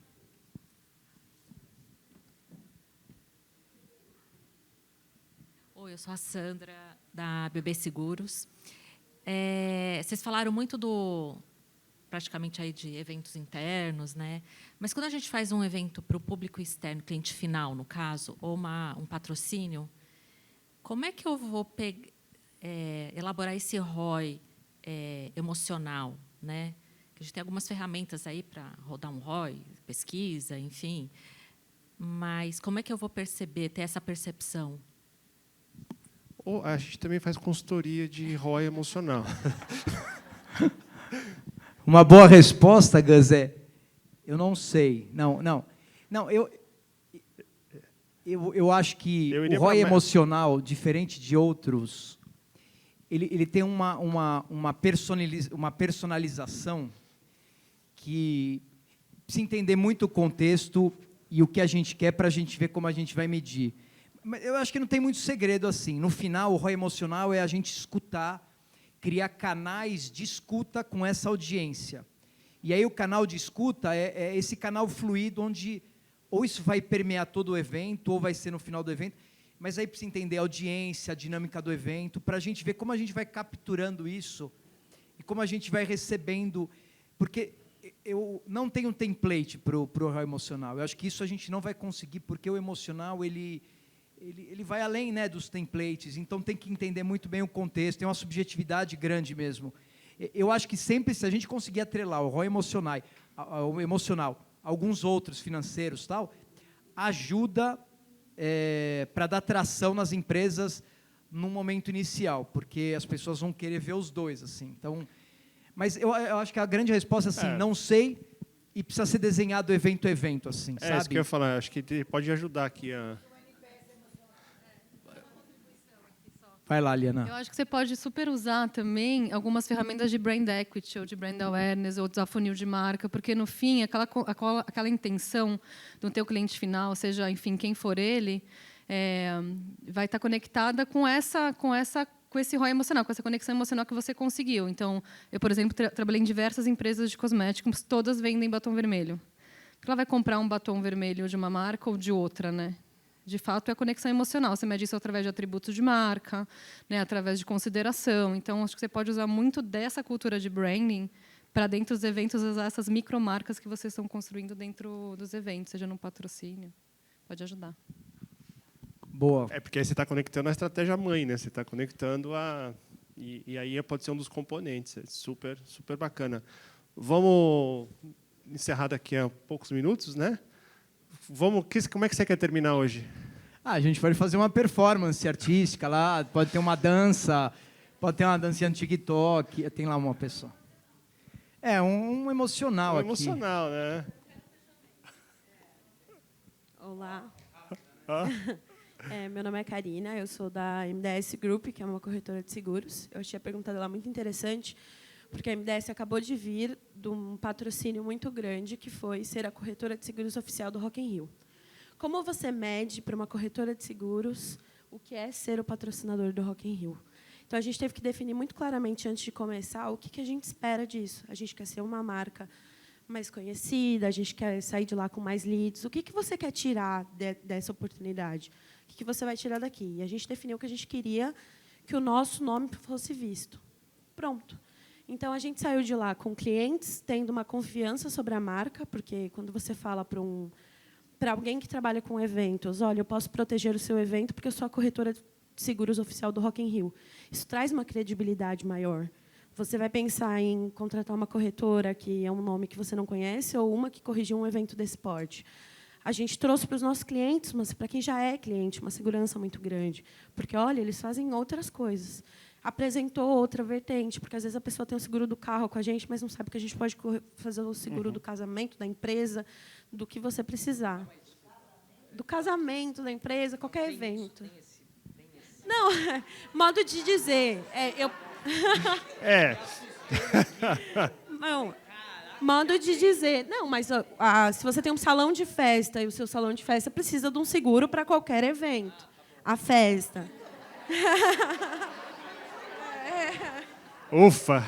Oi, eu sou a Sandra, da BB Seguros. Vocês falaram muito praticamente aí de eventos internos, né? Mas quando a gente faz um evento para o público externo, cliente final, no caso, ou um patrocínio, como é que eu vou elaborar esse ROI emocional, né? A gente tem algumas ferramentas aí para rodar um ROI, pesquisa, enfim. Mas como é que eu vou ter essa percepção? A gente também faz consultoria de ROI emocional. Uma boa resposta, Gus, eu não sei. Não, eu acho que o ROI emocional, diferente de outros, ele tem uma personalização que precisa entender muito o contexto e o que a gente quer para a gente ver como a gente vai medir. Mas eu acho que não tem muito segredo assim. No final, o ROI emocional é a gente escutar, criar canais de escuta com essa audiência. E aí o canal de escuta é esse canal fluido onde ou isso vai permear todo o evento, ou vai ser no final do evento, mas aí precisa entender a audiência, a dinâmica do evento, para a gente ver como a gente vai capturando isso e como a gente vai recebendo, porque eu não tenho um template para o ROI emocional. Eu acho que isso a gente não vai conseguir, porque o emocional, ele vai além, né, dos templates, então tem que entender muito bem o contexto, tem uma subjetividade grande mesmo. Eu acho que sempre, se a gente conseguir atrelar o ROI emocional, alguns outros financeiros, tal, ajuda para dar tração nas empresas no momento inicial, porque as pessoas vão querer ver os dois, assim. Então, mas eu acho que a grande resposta é assim, não sei, e precisa ser desenhado evento a evento, assim, sabe? Isso que eu ia falar, acho que pode ajudar aqui a... Vai lá, Liana. Eu acho que você pode super usar também algumas ferramentas de brand equity, ou de brand awareness, ou de funil de marca, porque, no fim, aquela intenção do teu cliente final, seja, enfim, quem for ele, vai estar conectada com esse ROI emocional, com essa conexão emocional que você conseguiu. Então, eu, por exemplo, trabalhei em diversas empresas de cosméticos, todas vendem batom vermelho. Porque ela vai comprar um batom vermelho de uma marca ou de outra, né? De fato, é a conexão emocional. Você mede isso através de atributos de marca, né, através de consideração. Então, acho que você pode usar muito dessa cultura de branding para dentro dos eventos usar essas micromarcas que vocês estão construindo dentro dos eventos, seja num patrocínio. Pode ajudar. Boa. É porque aí você está conectando a estratégia mãe, né? Você está conectando a... E aí pode ser um dos componentes. É super, super bacana. Vamos encerrar daqui a poucos minutos, né? Como é que você quer terminar hoje? A gente pode fazer uma performance artística lá, pode ter uma dança, pode ter uma dancinha no TikTok, tem lá uma pessoa. É, um emocional aqui. Emocional, né? Olá. Ah? Meu nome é Karina, eu sou da MDS Group, que é uma corretora de seguros. Eu achei a pergunta dela muito interessante, porque a MDS acabou de vir de um patrocínio muito grande, que foi ser a corretora de seguros oficial do Rock in Rio. Como você mede para uma corretora de seguros o que é ser o patrocinador do Rock in Rio? Então, a gente teve que definir muito claramente, antes de começar, o que a gente espera disso. A gente quer ser uma marca mais conhecida, a gente quer sair de lá com mais leads. O que você quer tirar dessa oportunidade? O que você vai tirar daqui? E a gente definiu que a gente queria que o nosso nome fosse visto. Pronto. Então, a gente saiu de lá com clientes tendo uma confiança sobre a marca, porque quando você fala para alguém que trabalha com eventos, olha, eu posso proteger o seu evento porque eu sou a corretora de seguros oficial do Rock in Rio. Isso traz uma credibilidade maior. Você vai pensar em contratar uma corretora que é um nome que você não conhece ou uma que corrigiu um evento desse porte. A gente trouxe para os nossos clientes, mas para quem já é cliente, uma segurança muito grande. Porque, olha, eles fazem outras coisas. Apresentou outra vertente, porque, às vezes, a pessoa tem o seguro do carro com a gente, mas não sabe que a gente pode fazer o seguro do casamento, da empresa, do que você precisar. Do casamento, da empresa, qualquer evento. Não, modo de dizer. Não, modo de dizer. Não, mas se você tem um salão de festa e o seu salão de festa precisa de um seguro para qualquer evento. A festa. Ufa!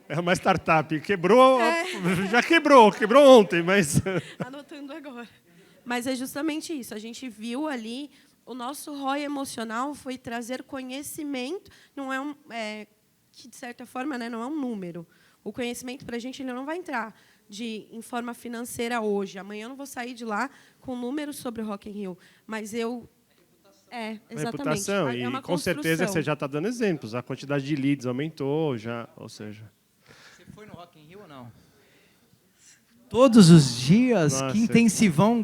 É uma startup. Quebrou, já quebrou ontem, mas... Anotando agora. Mas é justamente isso. A gente viu ali, o nosso ROI emocional foi trazer conhecimento, não que, de certa forma, né, não é um número. O conhecimento, para a gente, ele não vai entrar em forma financeira hoje. Amanhã eu não vou sair de lá com números sobre o Rock in Rio. Mas eu... exatamente. Reputação. É uma com certeza construção. você já está dando exemplos. A quantidade de leads aumentou, ou seja... Você foi no Rock in Rio ou não? Todos os dias, Nossa. que intensivão.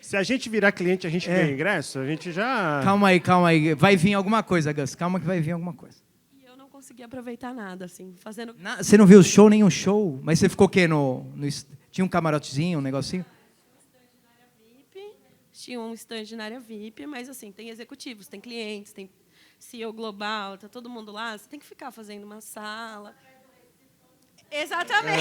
Se a gente virar cliente, a gente ganha ingresso, a gente já... Calma aí. Vai vir alguma coisa, Gus. Calma que vai vir alguma coisa. E eu não consegui aproveitar nada, assim, fazendo... Você não viu nenhum show? Mas você ficou o quê? Tinha um camarotezinho, um negocinho? Tinha um stand na área VIP, mas assim, tem executivos, tem clientes, tem CEO global, tá todo mundo lá, você tem que ficar fazendo uma sala. Exatamente.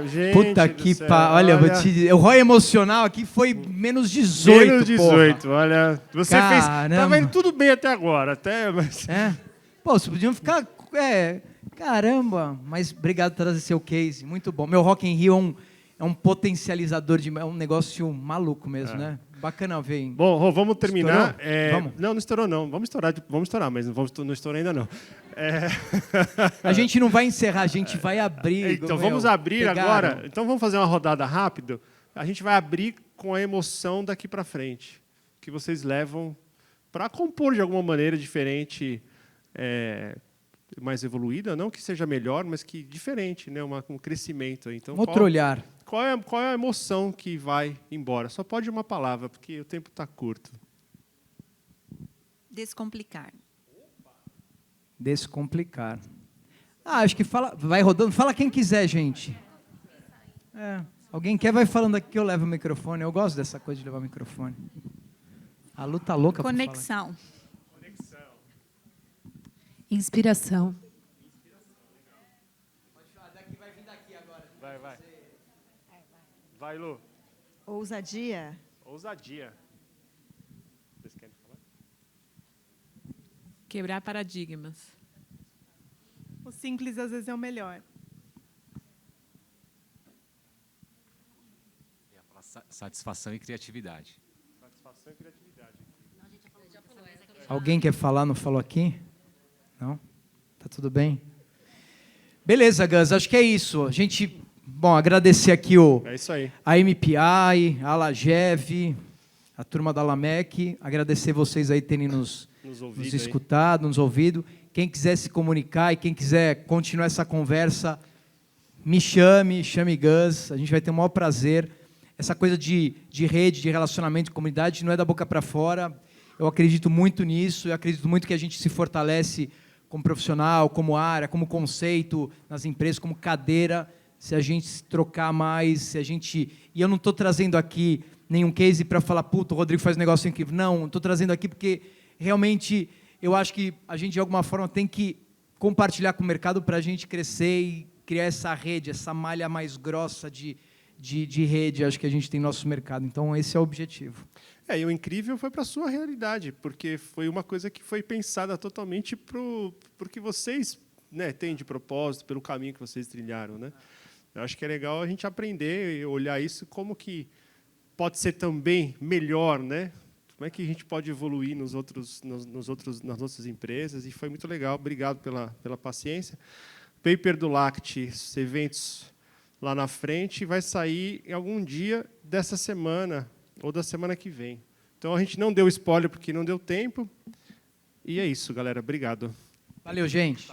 Gente Puta do que céu, pariu. Olha, vou te dizer, o ROI emocional aqui foi menos 18, menos 18, porra. olha. Você Caramba. fez... Tava indo tudo bem até agora, mas... Pô, vocês podiam ficar... caramba, mas obrigado por trazer seu case, muito bom. Meu Rock in Rio é um potencializador, é um negócio maluco mesmo, né? Bacana ver, hein? Bom, vamos terminar. Vamos. Não estourou, não. Vamos estourar, mas não estourou ainda, não. A gente não vai encerrar, a gente vai abrir. Então, vamos abrir agora. Então, vamos fazer uma rodada rápida. A gente vai abrir com a emoção daqui para frente, que vocês levam para compor de alguma maneira diferente, mais evoluída, não que seja melhor, mas que diferente, né? Um crescimento. Então, Outro olhar. Qual é a emoção que vai embora? Só pode uma palavra, porque o tempo está curto. Descomplicar. Descomplicar. Acho que vai rodando. Fala quem quiser, gente. Alguém quer, vai falando aqui que eu levo o microfone. Eu gosto dessa coisa de levar o microfone. A luta louca. Conexão. Inspiração. Vai vir daqui agora. Vai. Vai, Lu. Ousadia. Ousadia. Vocês querem falar? Quebrar paradigmas. O simples às vezes é o melhor. Satisfação e criatividade. Satisfação e criatividade. Alguém quer falar, não falou aqui? Não? Tá tudo bem? Beleza, Gus, acho que é isso. A gente, bom, agradecer aqui É isso aí. a MPI, a Lagev, a turma da Lamec, agradecer vocês aí terem nos escutado, nos ouvido. Quem quiser se comunicar e quem quiser continuar essa conversa, me chame Gus, a gente vai ter o maior prazer. Essa coisa de rede, de relacionamento, de comunidade, não é da boca para fora. Eu acredito muito nisso, eu acredito muito que a gente se fortalece como profissional, como área, como conceito nas empresas, como cadeira, se a gente se trocar mais, se a gente... E eu não estou trazendo aqui nenhum case para falar, puta, o Rodrigo faz um negócio incrível. Não, estou trazendo aqui porque realmente eu acho que a gente, de alguma forma, tem que compartilhar com o mercado para a gente crescer e criar essa rede, essa malha mais grossa de rede, acho que a gente tem no nosso mercado. Então, esse é o objetivo. E o incrível foi para a sua realidade, porque foi uma coisa que foi pensada totalmente para o que vocês, né, têm de propósito, pelo caminho que vocês trilharam. Né? Eu acho que é legal a gente aprender e olhar isso como que pode ser também melhor, né? Como é que a gente pode evoluir nas outras empresas, e foi muito legal. Obrigado pela paciência. Paper do Lact, eventos lá na frente, vai sair em algum dia dessa semana, ou da semana que vem. Então, a gente não deu spoiler porque não deu tempo. E é isso, galera. Obrigado. Valeu, gente.